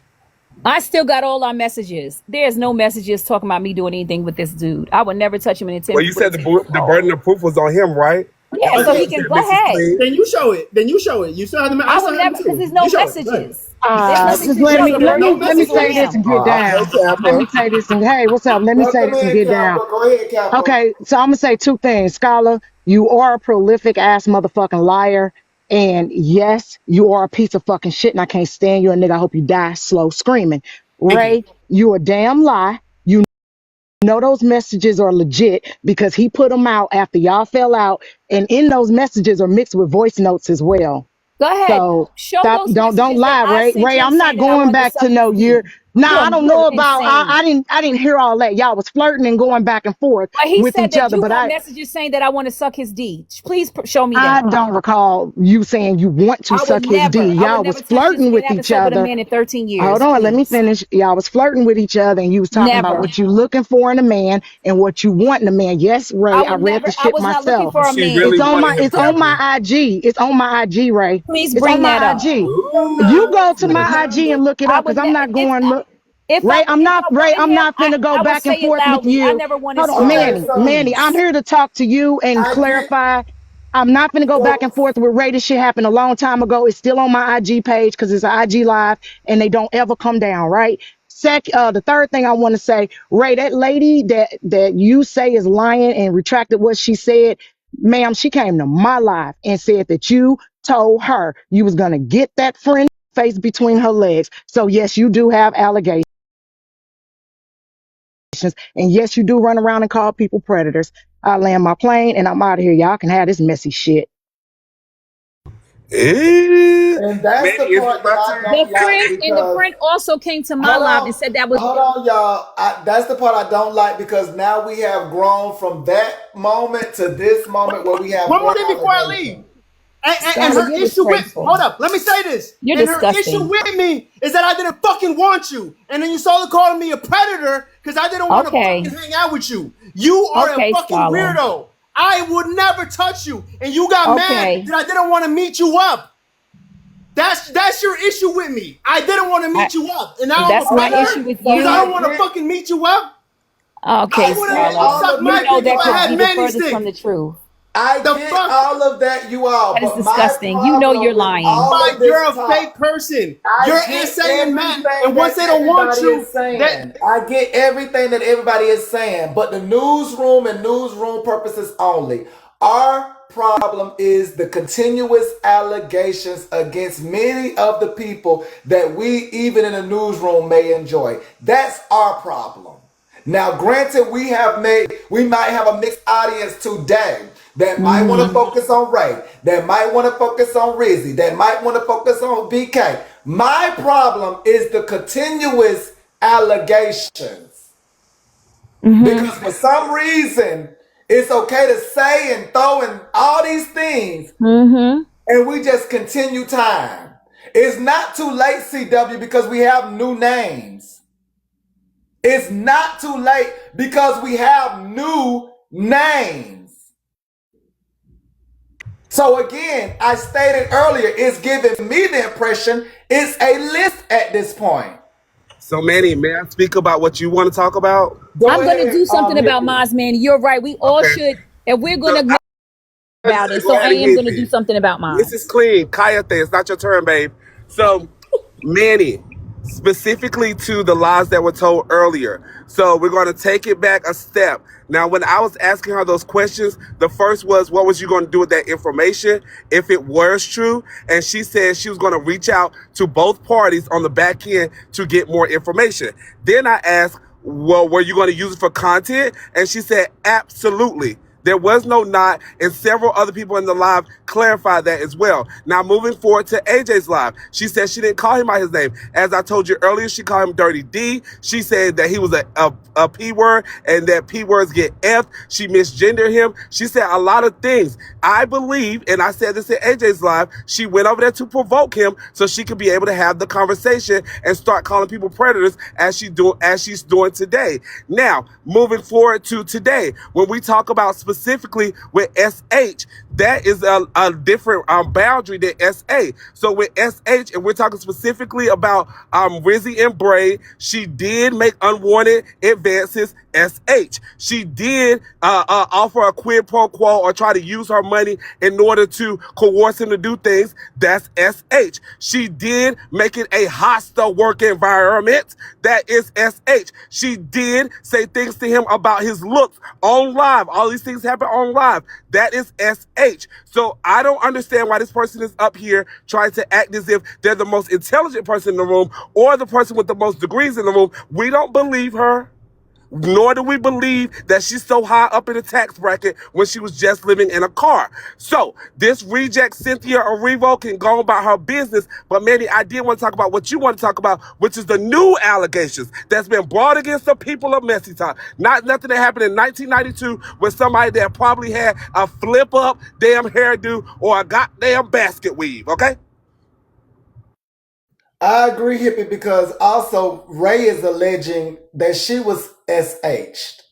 Speaker 2: I still got all our messages. There's no messages talking about me doing anything with this dude. I would never touch him in a 10
Speaker 1: Well, you
Speaker 2: with a
Speaker 1: said
Speaker 2: 10 foot
Speaker 1: the
Speaker 2: pole.
Speaker 1: burden of proof was on him, right?
Speaker 2: Yeah,
Speaker 1: That's
Speaker 2: so
Speaker 1: what
Speaker 2: he
Speaker 1: you
Speaker 7: Okay,
Speaker 2: can
Speaker 1: said,
Speaker 2: go
Speaker 1: Mrs.
Speaker 2: ahead.
Speaker 1: Clean.
Speaker 7: then you show it. Then you show it. You still have the. I
Speaker 2: I
Speaker 7: still
Speaker 2: would
Speaker 7: have
Speaker 2: never
Speaker 7: them
Speaker 2: because
Speaker 7: too.
Speaker 2: there's no
Speaker 7: You show it. Go ahead.
Speaker 2: messages. There's nothing
Speaker 11: Just
Speaker 2: to
Speaker 11: let
Speaker 7: Yeah,
Speaker 11: me
Speaker 2: show.
Speaker 7: so there's
Speaker 11: let
Speaker 2: There's no
Speaker 11: me
Speaker 7: no
Speaker 11: let me
Speaker 2: messages
Speaker 7: messages.
Speaker 2: with
Speaker 11: say this
Speaker 2: him.
Speaker 11: and get
Speaker 1: Hey,
Speaker 11: down. Let
Speaker 1: Kappa.
Speaker 11: me say this and hey, what's up? Let me say
Speaker 5: Welcome
Speaker 11: this and
Speaker 5: in,
Speaker 11: get down.
Speaker 5: Kappa. Go ahead, Kappa.
Speaker 11: Okay, so I'm gonna say two things. Scholar, you are a prolific ass motherfucking liar. And yes, you are a piece of fucking shit, and I can't stand you, and nigga, I hope you die slow screaming.
Speaker 7: Thank you.
Speaker 11: Ray, you a damn lie. You know those messages are legit because he put them out after y'all fell out, and in those messages are mixed with voice notes as well.
Speaker 2: Go ahead.
Speaker 11: So
Speaker 2: Show
Speaker 11: stop,
Speaker 2: those
Speaker 11: don't
Speaker 2: messages that
Speaker 11: lie,
Speaker 2: I
Speaker 11: Ray.
Speaker 2: sent
Speaker 11: Ray,
Speaker 2: him
Speaker 11: I'm
Speaker 2: saying
Speaker 11: not
Speaker 2: that I
Speaker 11: going
Speaker 2: wanted to
Speaker 11: back to
Speaker 2: suck his
Speaker 11: no year.
Speaker 2: D.
Speaker 11: Nah, I don't
Speaker 2: You're
Speaker 11: know about.
Speaker 2: insane.
Speaker 11: I didn't hear all that. Y'all was flirting and going back and forth
Speaker 2: But he
Speaker 11: with
Speaker 2: said
Speaker 11: each
Speaker 2: that
Speaker 11: other,
Speaker 2: you
Speaker 11: but
Speaker 2: got messages saying that I want to suck his D. Please show me
Speaker 11: I
Speaker 2: that.
Speaker 11: don't recall you saying you want to suck his D.
Speaker 2: I would
Speaker 11: Y'all was
Speaker 2: never touch this
Speaker 11: flirting
Speaker 2: man. I
Speaker 11: with
Speaker 2: haven't
Speaker 11: each
Speaker 2: slept with a
Speaker 11: other.
Speaker 2: man in 13
Speaker 11: Hold
Speaker 2: years.
Speaker 11: on, let me
Speaker 2: Please.
Speaker 11: finish. Y'all was flirting with each other, and you was talking about
Speaker 2: Never.
Speaker 11: what you looking for in a man and what you want in a man. Yes,
Speaker 2: I
Speaker 11: Ray, I
Speaker 2: would
Speaker 11: read
Speaker 2: never.
Speaker 11: the
Speaker 2: I
Speaker 11: shit
Speaker 2: was not looking
Speaker 11: myself.
Speaker 2: for a
Speaker 1: She really
Speaker 2: man.
Speaker 1: wanted him,
Speaker 11: It's on
Speaker 1: Kappa.
Speaker 11: my IG. It's on my IG, Ray.
Speaker 2: Please
Speaker 11: It's on
Speaker 2: bring that
Speaker 11: my
Speaker 2: up.
Speaker 11: IG. You go to
Speaker 1: Ooh.
Speaker 11: my IG and look it
Speaker 2: I
Speaker 11: up
Speaker 2: would
Speaker 11: because I'm not
Speaker 2: if
Speaker 11: going look.
Speaker 2: if I
Speaker 11: Ray,
Speaker 2: if I
Speaker 11: Ray,
Speaker 2: wanted
Speaker 11: I'm
Speaker 2: him,
Speaker 11: not finna go
Speaker 2: I would
Speaker 11: back and
Speaker 2: say it
Speaker 11: forth with
Speaker 2: loudly. I
Speaker 11: you.
Speaker 2: never wanted
Speaker 11: Hold on,
Speaker 2: smoke.
Speaker 5: Okay,
Speaker 11: Manny.
Speaker 5: so
Speaker 11: Manny, I'm here to talk to you and
Speaker 5: I get
Speaker 11: clarify. I'm not gonna go back
Speaker 5: so
Speaker 11: and forth with Ray. This shit happened a long time ago. It's still on my IG page because it's an IG live and they don't ever come down, right? The third thing I want to say, Ray, that lady that you say is lying and retracted what she said, ma'am, she came to my live and said that you told her you was gonna get that friend face between her legs. So yes, you do have allegations. And yes, you do run around and call people predators. I land my plane and I'm out of here. Y'all can have this messy shit.
Speaker 1: Eh.
Speaker 5: and that's
Speaker 1: Manny,
Speaker 5: the
Speaker 1: is it
Speaker 5: part that
Speaker 1: my
Speaker 5: I
Speaker 1: turn?
Speaker 5: don't like
Speaker 2: The
Speaker 5: because
Speaker 2: friend also came to my
Speaker 5: hold
Speaker 2: live and
Speaker 5: on,
Speaker 2: said that was
Speaker 5: hold on, y'all. That's the part I don't like because now we have grown from that moment to this moment where we have
Speaker 7: One more
Speaker 5: more
Speaker 7: thing before I leave.
Speaker 5: allegations.
Speaker 7: And
Speaker 2: Scholar,
Speaker 7: her
Speaker 2: you're
Speaker 7: issue with
Speaker 2: disgraceful.
Speaker 7: hold up, let me say this.
Speaker 2: You're
Speaker 7: And her issue
Speaker 2: disgusting.
Speaker 7: with me is that I didn't fucking want you. And then you started calling me a predator because I didn't want to
Speaker 2: Okay.
Speaker 7: fucking hang out with you. You are a
Speaker 2: Okay,
Speaker 7: fucking
Speaker 2: Scholar.
Speaker 7: weirdo. I would never touch you. And you got mad
Speaker 2: Okay.
Speaker 7: that I didn't want to meet you up. That's your issue with me. I didn't want to
Speaker 2: I,
Speaker 7: meet you up. And now I'm a
Speaker 2: that's my
Speaker 5: Okay,
Speaker 2: issue
Speaker 7: predator
Speaker 2: with
Speaker 5: so
Speaker 7: because I
Speaker 2: you.
Speaker 7: don't want to fucking meet you up.
Speaker 2: Okay,
Speaker 7: I
Speaker 5: I
Speaker 7: would have
Speaker 5: get
Speaker 7: let you
Speaker 2: Scholar.
Speaker 5: all
Speaker 7: suck
Speaker 5: of
Speaker 2: You
Speaker 7: my
Speaker 5: that
Speaker 2: know
Speaker 7: dick
Speaker 5: you
Speaker 7: if
Speaker 2: that
Speaker 7: I
Speaker 2: could
Speaker 5: are.
Speaker 7: had
Speaker 2: be the
Speaker 7: Manny
Speaker 2: furthest from
Speaker 7: stick.
Speaker 2: the truth.
Speaker 5: I
Speaker 7: The
Speaker 5: get
Speaker 7: fuck?
Speaker 5: all of that you are,
Speaker 2: That is
Speaker 5: but my
Speaker 2: disgusting. You know you're
Speaker 5: problem with
Speaker 2: lying.
Speaker 5: all of
Speaker 7: Like
Speaker 5: this
Speaker 7: you're a fake
Speaker 5: talk,
Speaker 7: person. You're
Speaker 5: I get
Speaker 7: saying men,
Speaker 5: everything
Speaker 7: and once
Speaker 5: that
Speaker 7: they don't want
Speaker 5: everybody
Speaker 7: you,
Speaker 5: is
Speaker 7: that
Speaker 5: saying. I get everything that everybody is saying, but the newsroom and newsroom purposes only. Our problem is the continuous allegations against many of the people that we, even in the newsroom, may enjoy. That's our problem. Now, granted, we might have a mixed audience today that might want to focus on Ray, that might want to focus on Rizzy, that might want to focus on BK. My problem is the continuous allegations. Because for some reason, it's okay to say and throw and all these things, and we just continue time. It's not too late, CW, because we have new names. It's not too late because we have new names. So again, I stated earlier, it's giving me the impression it's a list at this point.
Speaker 1: So, Manny, may I speak about what you want to talk about?
Speaker 5: Go
Speaker 2: I'm gonna
Speaker 5: ahead,
Speaker 2: do something about
Speaker 5: Hippie.
Speaker 2: Maz, man. You're right. We all
Speaker 1: Okay.
Speaker 2: should, and we're
Speaker 1: So,
Speaker 2: gonna about it.
Speaker 1: go
Speaker 2: So I
Speaker 1: ahead and
Speaker 2: am
Speaker 1: hit
Speaker 2: gonna do
Speaker 1: me.
Speaker 2: something about
Speaker 1: This is
Speaker 2: Maz.
Speaker 1: clean. Kayate, it's not your turn, babe. So, Manny, specifically to the lies that were told earlier. So we're going to take it back a step. Now, when I was asking her those questions, the first was, what was you going to do with that information if it was true? And she said she was going to reach out to both parties on the back end to get more information. Then I asked, well, were you going to use it for content? And she said, absolutely. There was no knot, and several other people in the live clarified that as well. Now, moving forward to AJ's live, she said she didn't call him by his name. As I told you earlier, she called him Dirty D. She said that he was a P word and that P words get F. She misgendered him. She said a lot of things. I believe, and I said this in AJ's live, she went over there to provoke him so she could be able to have the conversation and start calling people predators as she's doing today. Now, moving forward to today, when we talk about specifically with SH, that is a different boundary than SA. So with SH, and we're talking specifically about Rizzy and Bray, she did make unwanted advances. SH, she did offer a quid pro quo or try to use her money in order to coerce him to do things. That's SH. She did make it a hostile work environment. That is SH. She did say things to him about his looks on live. All these things happen on live. That is SH. So I don't understand why this person is up here trying to act as if they're the most intelligent person in the room or the person with the most degrees in the room. We don't believe her. Nor do we believe that she's so high up in the tax bracket when she was just living in a car. So this reject Cynthia Erivo can go about her business. But Manny, I did want to talk about what you want to talk about, which is the new allegations that's been brought against the people of Messy Time. Not nothing that happened in 1992 with somebody that probably had a flip up damn hairdo or a goddamn basket weave. Okay.
Speaker 5: I agree, Hippie, because also Ray is alleging that she was SH'd.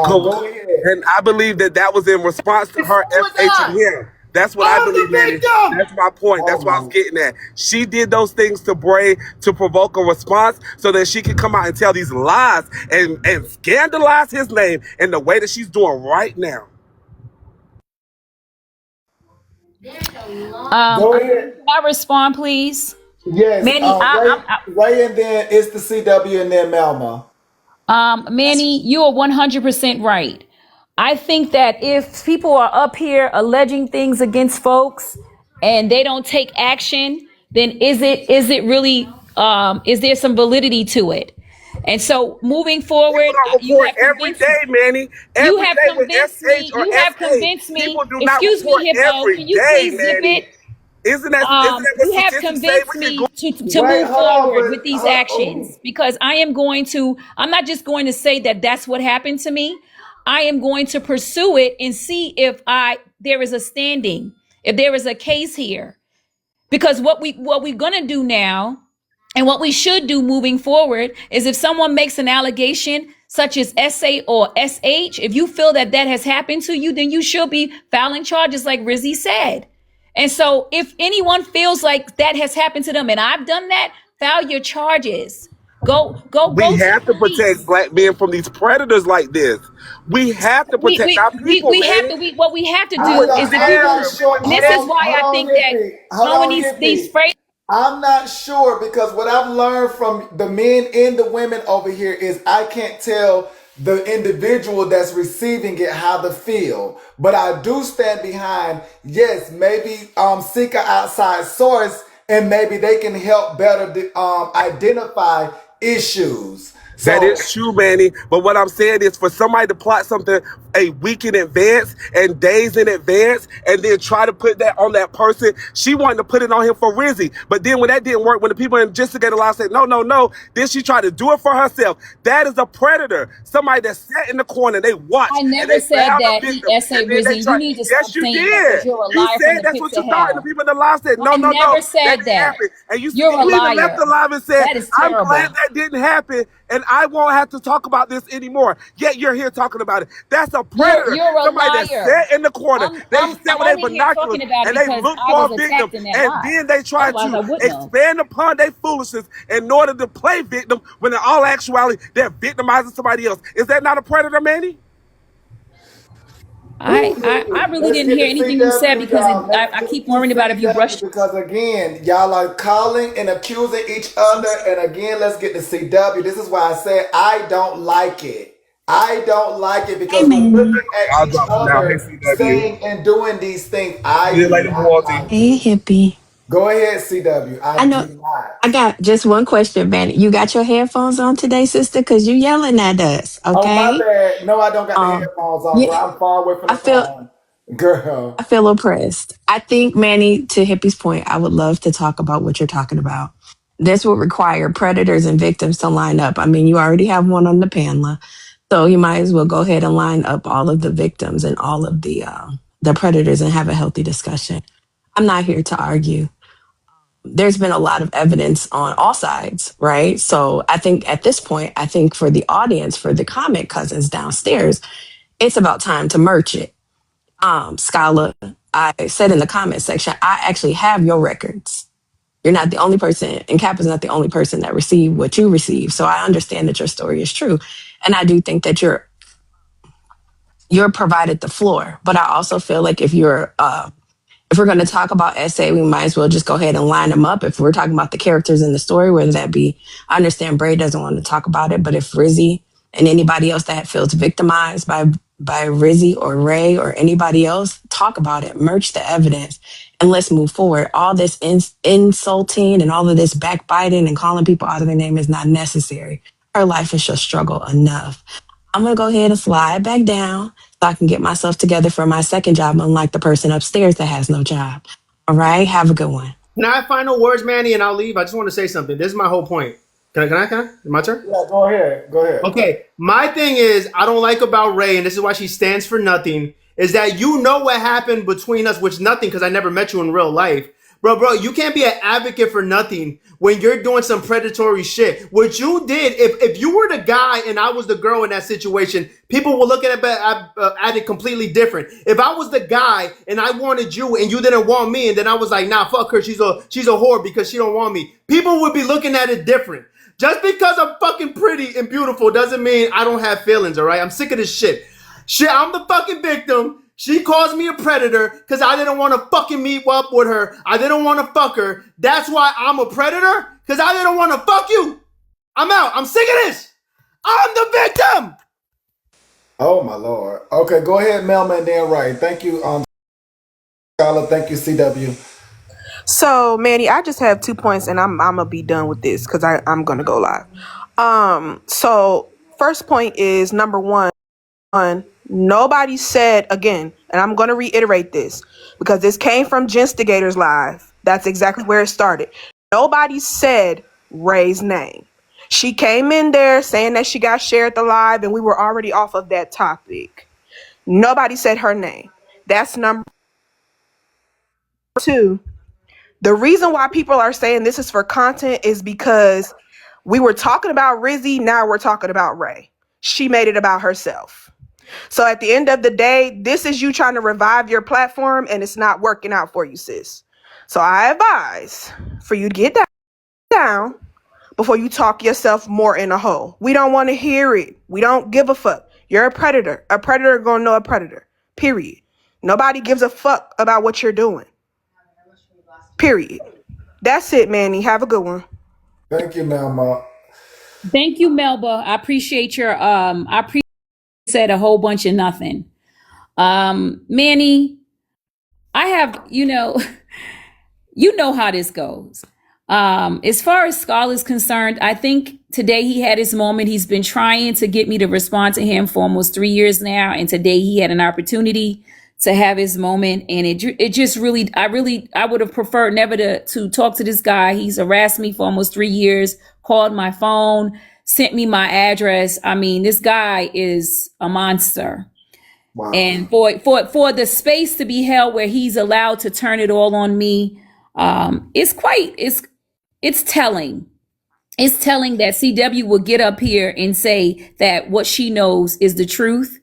Speaker 5: Go ahead.
Speaker 1: And I believe that was in response to her FHing him. That's what I believe, Manny. That's my point. That's what I was getting at. She did those things to Bray to provoke a response so that she could come out and tell these lies and scandalize his name in the way that she's doing right now.
Speaker 5: Go ahead.
Speaker 2: Can I respond, please?
Speaker 5: Yes,
Speaker 2: Manny,
Speaker 5: Ray, and then it's the CW and then Melma.
Speaker 2: Manny, you are 100% right. I think that if people are up here alleging things against folks and they don't take action, then is it really is there some validity to it? And so moving forward, you have
Speaker 1: every
Speaker 2: convinced
Speaker 1: day, Manny.
Speaker 2: you
Speaker 1: Every
Speaker 2: have
Speaker 1: day with
Speaker 2: convinced me.
Speaker 1: SH or
Speaker 2: You have
Speaker 1: SA.
Speaker 2: convinced me.
Speaker 1: People do not
Speaker 2: Excuse
Speaker 1: report
Speaker 2: me, Hippo.
Speaker 1: every
Speaker 2: Can you
Speaker 1: day,
Speaker 2: please zip
Speaker 1: Manny.
Speaker 2: it?
Speaker 1: Isn't that what
Speaker 2: You have
Speaker 1: statistics say?
Speaker 2: convinced
Speaker 1: We can
Speaker 2: me
Speaker 1: go.
Speaker 2: to
Speaker 5: Wait,
Speaker 2: move
Speaker 5: hold on,
Speaker 2: forward
Speaker 5: but
Speaker 2: with these actions because I'm not just going to say that that's what happened to me. I am going to pursue it and see if there is a standing, if there is a case here. Because what we're going to do now and what we should do moving forward is if someone makes an allegation such as SA or SH, if you feel that has happened to you, then you should be filing charges like Rizzy said. And so if anyone feels like that has happened to them and I've done that, file your charges. Go to
Speaker 1: We have
Speaker 2: the
Speaker 1: to protect
Speaker 2: police.
Speaker 1: black men from these predators like this. We have to protect our people,
Speaker 2: We have
Speaker 1: Manny.
Speaker 2: to what we have to
Speaker 1: We
Speaker 2: do
Speaker 1: would
Speaker 2: is if
Speaker 5: I'm
Speaker 2: people
Speaker 5: not
Speaker 1: never, we
Speaker 5: sure.
Speaker 1: would
Speaker 2: and this is
Speaker 1: never.
Speaker 2: why I think that throwing these phrases.
Speaker 5: I'm not sure because what I've learned from the men and the women over here is I can't tell the individual that's receiving it how to feel. But I do stand behind, yes, maybe seek an outside source and maybe they can help better identify issues.
Speaker 1: That
Speaker 5: So
Speaker 1: is true, Manny. But what I'm saying is for somebody to plot something a week in advance and days in advance and then try to put that on that person, she wanted to put it on him for Rizzy. But then when that didn't work, when the people in Justice Law said, no, then she tried to do it for herself. That is a predator. Somebody that sat in the corner, they watched
Speaker 2: I
Speaker 1: and they
Speaker 2: never said
Speaker 1: found a
Speaker 2: that he
Speaker 1: victim.
Speaker 2: essay
Speaker 1: And then they
Speaker 2: Rizzy. You
Speaker 1: tried.
Speaker 2: need to stop
Speaker 1: Yes, you
Speaker 2: saying that because
Speaker 1: did.
Speaker 2: you're a
Speaker 1: You
Speaker 2: liar from
Speaker 1: said
Speaker 2: the
Speaker 1: that's
Speaker 2: pits
Speaker 1: what
Speaker 2: of
Speaker 1: you thought. And the
Speaker 2: hell.
Speaker 1: people in the law said,
Speaker 2: I
Speaker 1: no,
Speaker 2: never
Speaker 1: that
Speaker 2: said
Speaker 1: didn't
Speaker 2: that.
Speaker 1: happen. And you
Speaker 2: You're a
Speaker 1: even left the
Speaker 2: liar.
Speaker 1: live and said,
Speaker 2: That is
Speaker 1: I'm glad
Speaker 2: terrible.
Speaker 1: that didn't happen and I won't have to talk about this anymore. Yet you're here talking about it. That's a predator.
Speaker 2: You're a
Speaker 1: Somebody that
Speaker 2: liar.
Speaker 1: sat in the corner. They sat
Speaker 2: I'm
Speaker 1: with their
Speaker 2: only here
Speaker 1: binoculars
Speaker 2: talking about it
Speaker 1: and they
Speaker 2: because
Speaker 1: looked
Speaker 2: I
Speaker 1: for
Speaker 2: was
Speaker 1: a victim.
Speaker 2: attacked in that
Speaker 1: And
Speaker 2: live.
Speaker 1: then they tried
Speaker 2: Otherwise, I
Speaker 1: to
Speaker 2: wouldn't have.
Speaker 1: expand upon their foolishness in order to play victim when in all actuality they're victimizing somebody else. Is that not a predator, Manny?
Speaker 2: I really
Speaker 5: let's
Speaker 2: didn't
Speaker 5: get
Speaker 2: hear
Speaker 5: the
Speaker 2: anything you said
Speaker 5: CW,
Speaker 2: because
Speaker 5: y'all. Let's
Speaker 2: I keep
Speaker 5: get the
Speaker 2: worrying about if you
Speaker 5: CW
Speaker 2: brushed.
Speaker 5: because again, y'all are calling and accusing each other. And again, let's get the CW. This is why I said I don't like it. I don't like it because we're looking at
Speaker 1: I'll
Speaker 5: each
Speaker 1: drop them now. Hey,
Speaker 5: other
Speaker 1: CW.
Speaker 5: saying and doing these things. I
Speaker 1: See you
Speaker 5: do
Speaker 1: later,
Speaker 5: not
Speaker 1: Walty.
Speaker 5: like
Speaker 12: Hey,
Speaker 5: it.
Speaker 12: hippie.
Speaker 5: Go ahead, CW.
Speaker 12: I
Speaker 5: I
Speaker 12: know.
Speaker 5: do not.
Speaker 12: I got just one question, Manny. You got your headphones on today, sister? Because you yelling at us,
Speaker 5: Oh, my
Speaker 12: okay?
Speaker 5: bad. No, I don't got the
Speaker 12: Um,
Speaker 5: headphones on,
Speaker 12: yeah,
Speaker 5: girl. I'm far away from
Speaker 12: I
Speaker 5: the
Speaker 12: feel
Speaker 5: phone. Girl.
Speaker 12: I feel oppressed. I think, Manny, to Hippie's point, I would love to talk about what you're talking about. This would require predators and victims to line up. I mean, you already have one on the panel, so you might as well go ahead and line up all of the victims and all of the predators and have a healthy discussion. I'm not here to argue. There's been a lot of evidence on all sides, right? So I think at this point, I think for the audience, for the comment cousins downstairs, it's about time to merge it. Scholar, I said in the comment section, I actually have your records. You're not the only person, and Cap is not the only person that received what you received. So I understand that your story is true. And I do think that you're provided the floor. But I also feel like if we're going to talk about essay, we might as well just go ahead and line them up. If we're talking about the characters in the story, whether that be, I understand Bray doesn't want to talk about it, but if Rizzy and anybody else that feels victimized by Rizzy or Ray or anybody else, talk about it, merge the evidence, and let's move forward. All this insulting and all of this backbiting and calling people out of their name is not necessary. Her life is just struggle enough. I'm gonna go ahead and slide back down so I can get myself together for my second job, unlike the person upstairs that has no job. All right, have a good one.
Speaker 7: Can I have final words, Manny, and I'll leave? I just want to say something. This is my whole point. Can I? My turn?
Speaker 5: Yeah, go ahead. Go ahead.
Speaker 7: Okay, my thing is, I don't like about Ray, and this is why she stands for nothing, is that you know what happened between us, which nothing, because I never met you in real life. Bro, you can't be an advocate for nothing when you're doing some predatory shit. What you did, if you were the guy and I was the girl in that situation, people will look at it completely different. If I was the guy and I wanted you and you didn't want me, and then I was like, nah, fuck her, she's a whore because she don't want me, people would be looking at it different. Just because I'm fucking pretty and beautiful doesn't mean I don't have feelings, all right? I'm sick of this shit. Shit, I'm the fucking victim. She calls me a predator because I didn't want to fucking meet up with her. I didn't want to fuck her. That's why I'm a predator? Because I didn't want to fuck you. I'm out. I'm sick of this. I'm the victim.
Speaker 5: Oh, my Lord. Okay, go ahead, Melman and then Ray. Thank you, Scholar. Thank you, CW.
Speaker 8: So, Manny, I just have 2 points, and I'm gonna be done with this because I'm gonna go live. So first point is number one. Nobody said again, and I'm gonna reiterate this because this came from Genstigators Live. That's exactly where it started. Nobody said Ray's name. She came in there saying that she got shared the live, and we were already off of that topic. Nobody said her name. That's number two. The reason why people are saying this is for content is because we were talking about Rizzy, now we're talking about Rae. She made it about herself. So at the end of the day, this is you trying to revive your platform and it's not working out for you, sis. So I advise for you to get down before you talk yourself more in a hole. We don't want to hear it. We don't give a fuck. You're a predator. A predator gonna know a predator. Period. Nobody gives a fuck about what you're doing. Period. That's it, Manny. Have a good one.
Speaker 5: Thank you, Melma.
Speaker 2: Thank you, Melba. I appreciate your I appreciate you said a whole bunch of nothing. Manny, I have, you know how this goes. As far as Skull is concerned, I think today he had his moment. He's been trying to get me to respond to him for almost 3 years now, and today he had an opportunity to have his moment, and it just really, I would have preferred never to talk to this guy. He's harassed me for almost 3 years, called my phone, sent me my address. I mean, this guy is a monster.
Speaker 5: Wow.
Speaker 2: And for the space to be held where he's allowed to turn it all on me, it's telling. It's telling that CW will get up here and say that what she knows is the truth.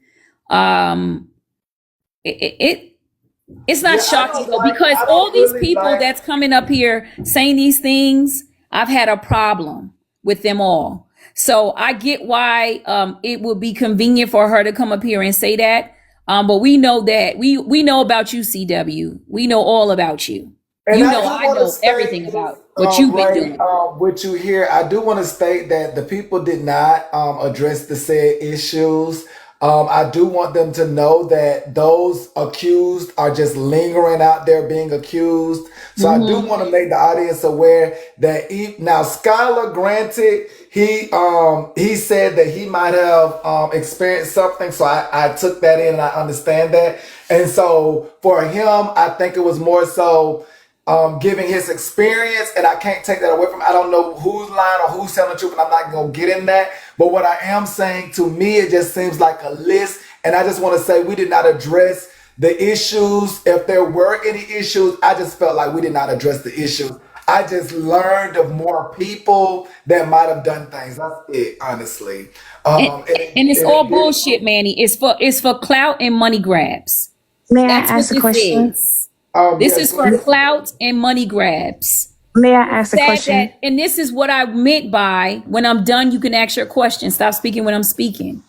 Speaker 2: It's not shocking though, because all these people that's coming up here saying these things, I've had a problem with them all. So I get why it would be convenient for her to come up here and say that. But we know that we know about you, CW. We know all about you.
Speaker 5: And
Speaker 2: I know everything about what you've been doing.
Speaker 5: With you here, I do want to state that the people did not address the said issues. I do want them to know that those accused are just lingering out there being accused. So I do want to make the audience aware that now Skylar, granted, he said that he might have experienced something. So I took that in and I understand that. And so for him, I think it was more so giving his experience, and I can't take that away from him. I don't know who's lying or who's telling the truth, and I'm not gonna get in that. But what I am saying, to me, it just seems like a list, and I just want to say we did not address the issues. If there were any issues, I just felt like we did not address the issues. I just learned of more people that might have done things. That's it, honestly.
Speaker 2: And, and it's
Speaker 5: And
Speaker 2: all
Speaker 5: it did.
Speaker 2: bullshit, Manny. It's for clout and money grabs.
Speaker 12: May I
Speaker 2: That's what
Speaker 12: ask a
Speaker 2: this
Speaker 12: question?
Speaker 2: is. This
Speaker 5: Yes,
Speaker 2: is
Speaker 5: go
Speaker 2: for
Speaker 5: ahead.
Speaker 2: clout and money grabs.
Speaker 12: May I ask a
Speaker 2: Said
Speaker 12: question?
Speaker 2: that, and this is what I meant by when I'm done, you can ask your question. Stop speaking when I'm speaking.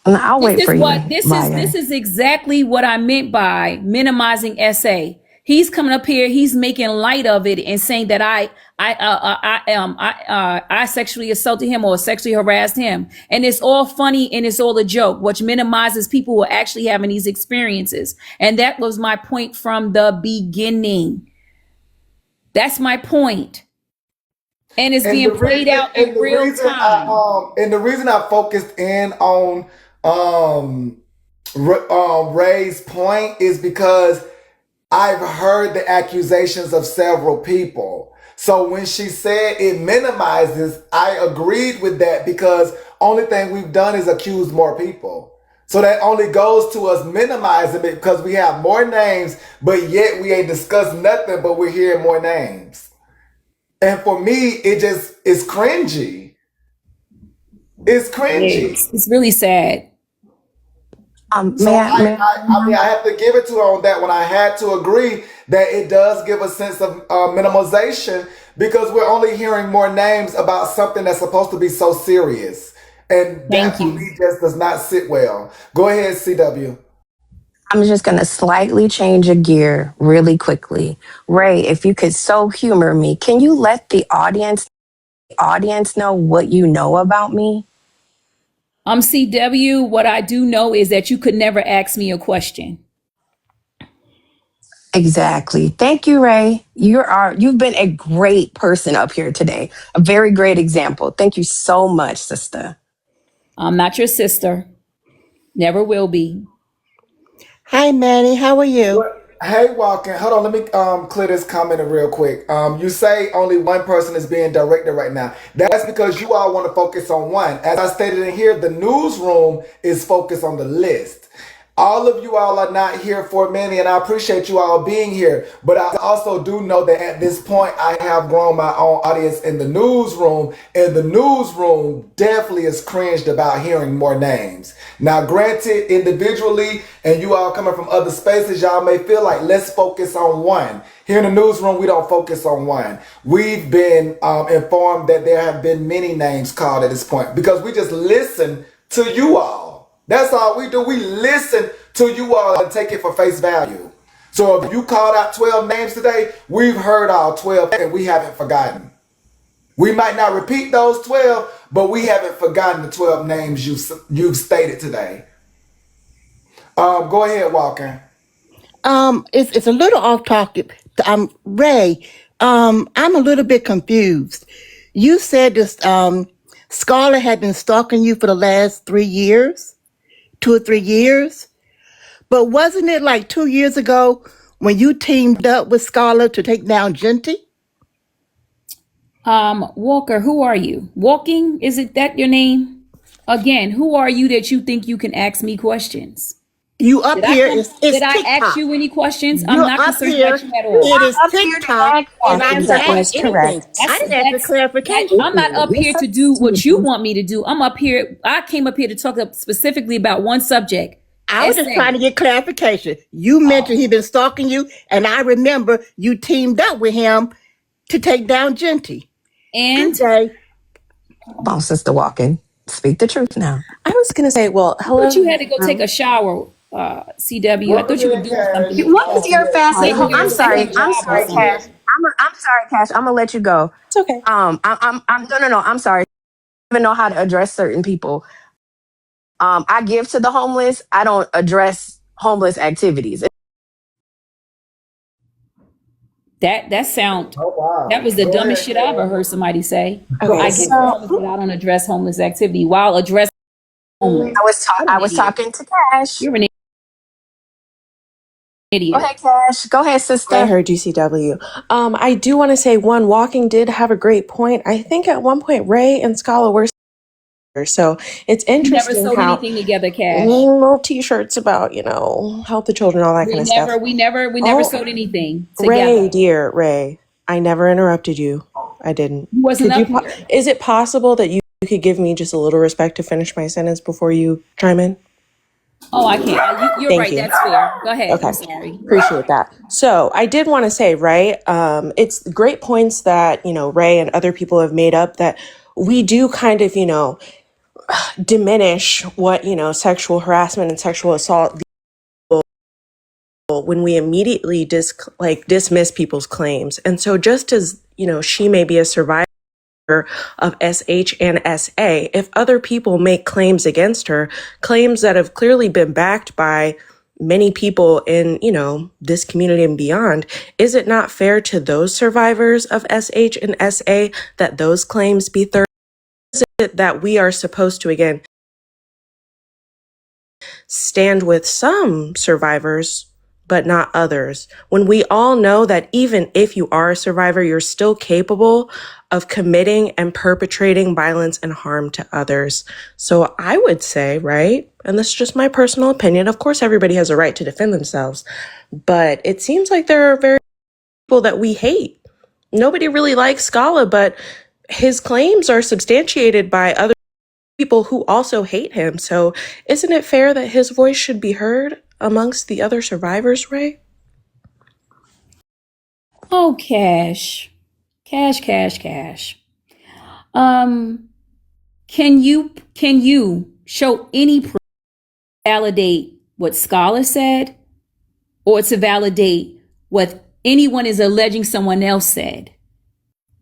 Speaker 12: And I'll
Speaker 2: This
Speaker 12: wait for
Speaker 2: is what
Speaker 12: you,
Speaker 2: this
Speaker 12: liar.
Speaker 2: is exactly what I meant by minimizing SA. He's coming up here, he's making light of it and saying that I sexually assaulted him or sexually harassed him, and it's all funny and it's all a joke, which minimizes people who are actually having these experiences. And that was my point from the beginning. That's my point, and it's
Speaker 5: And
Speaker 2: being
Speaker 5: the
Speaker 2: played
Speaker 5: reason
Speaker 2: out in real time.
Speaker 5: the reason I focused in on Ray's point is because I've heard the accusations of several people. So when she said it minimizes, I agreed with that because only thing we've done is accuse more people. So that only goes to us minimizing it because we have more names, but yet we ain't discussed nothing, but we're hearing more names. And for me, it just is cringy. It's cringy.
Speaker 2: It's really sad.
Speaker 5: So
Speaker 12: May I?
Speaker 5: I mean, I have to give it to her on that one. I had to agree that it does give a sense of minimization because we're only hearing more names about something that's supposed to be so serious. And that
Speaker 2: Thank
Speaker 5: for
Speaker 2: you.
Speaker 5: me just does not sit well. Go ahead, CW.
Speaker 12: I'm just going to slightly change a gear really quickly. Ray, if you could so humor me, can you let the audience know what you know about me?
Speaker 2: CW, what I do know is that you could never ask me a question.
Speaker 12: Exactly. Thank you, Ray. You've been a great person up here today. A very great example. Thank you so much, sister.
Speaker 2: I'm not your sister. Never will be.
Speaker 13: Hi, Manny. How are you?
Speaker 5: What? Hey, Walking. Hold on. Let me clear this comment real quick. You say only one person is being directed right now. That's because you all want to focus on one. As I stated in here, the newsroom is focused on the list. All of you all are not here for Manny, and I appreciate you all being here. But I also do know that at this point, I have grown my own audience in the newsroom, and the newsroom definitely is cringed about hearing more names. Now, granted, individually, and you all coming from other spaces, y'all may feel like let's focus on one. Here in the newsroom, we don't focus on one. We've been informed that there have been many names called at this point because we just listen to you all. That's all we do. We listen to you all and take it for face value. So if you called out 12 names today, we've heard all 12 and we haven't forgotten. We might not repeat those 12, but we haven't forgotten the 12 names you've stated today. Go ahead, Walker.
Speaker 13: It's a little off topic. Ray, I'm a little bit confused. You said this Scarlett had been stalking you for the last 3 years, 2 or 3 years. But wasn't it like 2 years ago when you teamed up with Scarlett to take down Genty?
Speaker 2: Walker, who are you? Walking? Is it that your name? Again, who are you that you think you can ask me questions?
Speaker 13: You
Speaker 2: Did
Speaker 13: up
Speaker 2: I
Speaker 13: here?
Speaker 2: come?
Speaker 13: It's
Speaker 2: Did I ask
Speaker 13: TikTok.
Speaker 2: you any questions? I'm
Speaker 13: You're
Speaker 2: not
Speaker 13: up
Speaker 2: concerned about
Speaker 13: here.
Speaker 2: you at
Speaker 12: You
Speaker 2: all.
Speaker 13: It is
Speaker 12: are up here to
Speaker 13: TikTok,
Speaker 12: ask
Speaker 13: and I
Speaker 12: questions.
Speaker 13: didn't
Speaker 12: That
Speaker 13: ask
Speaker 12: is
Speaker 2: Exactly.
Speaker 13: anything.
Speaker 12: correct.
Speaker 13: I
Speaker 2: That's
Speaker 13: didn't ask for clarification.
Speaker 2: I'm not up here to do what you want me to do. I'm up here. I came up here to talk specifically about one subject.
Speaker 13: I was just trying to
Speaker 2: Essay.
Speaker 13: get clarification. You mentioned he'd been stalking you, and I remember you teamed up with him to take down Genty.
Speaker 2: And
Speaker 13: Good day.
Speaker 12: Come on, Sister Walken. Speak the truth now.
Speaker 6: I was going to say, well,
Speaker 2: I thought
Speaker 6: hello.
Speaker 2: you had to go take a shower, CW. I
Speaker 5: Welcome
Speaker 2: thought you were
Speaker 5: in,
Speaker 2: doing
Speaker 5: Cash.
Speaker 2: something,
Speaker 12: What is your fast?
Speaker 2: taking
Speaker 12: I'm
Speaker 2: your
Speaker 12: sorry.
Speaker 2: second
Speaker 12: I'm
Speaker 2: job or
Speaker 12: sorry,
Speaker 5: Welcome
Speaker 2: something.
Speaker 12: Cash.
Speaker 5: in.
Speaker 12: I'm sorry, Cash. I'm gonna let you go.
Speaker 6: It's okay.
Speaker 12: No. I'm sorry. I don't even know how to address certain people. I give to the homeless. I don't address homeless activities.
Speaker 2: That
Speaker 5: Oh
Speaker 2: that
Speaker 5: wow.
Speaker 2: was the
Speaker 5: Go
Speaker 2: dumbest
Speaker 5: ahead,
Speaker 2: shit I ever
Speaker 5: Kay.
Speaker 2: heard somebody say.
Speaker 13: Okay,
Speaker 2: I give to
Speaker 13: so
Speaker 2: homeless, but I don't address homeless activity while addressing homeless. What
Speaker 12: I
Speaker 2: an
Speaker 12: was
Speaker 2: idiot!
Speaker 12: talking to Cash.
Speaker 2: You're an
Speaker 12: Go
Speaker 2: idiot.
Speaker 12: ahead, Cash. Go ahead,
Speaker 14: I
Speaker 12: sister.
Speaker 14: heard GCW. I do want to say one, Walking did have a great point. I think at one point Ray and Scala were sisters. So it's
Speaker 2: We never
Speaker 14: interesting
Speaker 2: sold
Speaker 14: how
Speaker 2: anything together, Cash.
Speaker 14: little t-shirts about, help the children, all that kind of stuff.
Speaker 2: We never
Speaker 14: Oh,
Speaker 2: sold anything
Speaker 14: Ray,
Speaker 2: together.
Speaker 14: dear Ray, I never interrupted you. I didn't.
Speaker 2: You wasn't
Speaker 14: Could you?
Speaker 2: up here.
Speaker 14: Is it possible that you could give me just a little respect to finish my sentence before you chime in?
Speaker 2: Oh, I can't. You're
Speaker 14: Thank
Speaker 2: right.
Speaker 14: you.
Speaker 2: That's fair. Go ahead. I'm
Speaker 14: Okay.
Speaker 2: sorry.
Speaker 14: Appreciate that. So I did want to say, right, it's great points that, Ray and other people have made up that we do kind of, diminish what, sexual harassment and sexual assault when we immediately dismiss people's claims. And so just as, she may be a survivor of SH and SA, if other people make claims against her, claims that have clearly been backed by many people in, this community and beyond, is it not fair to those survivors of SH and SA that those claims be third? Is it that we are supposed to, again, stand with some survivors, but not others? When we all know that even if you are a survivor, you're still capable of committing and perpetrating violence and harm to others. So I would say, right, and this is just my personal opinion, of course, everybody has a right to defend themselves, but it seems like there are very people that we hate. Nobody really likes Scala, but his claims are substantiated by other people who also hate him. So isn't it fair that his voice should be heard amongst the other survivors, Ray?
Speaker 2: Oh, Cash. Cash, cash, cash. Um, can you show any proof to validate what Scholar said or to validate what anyone is alleging someone else said?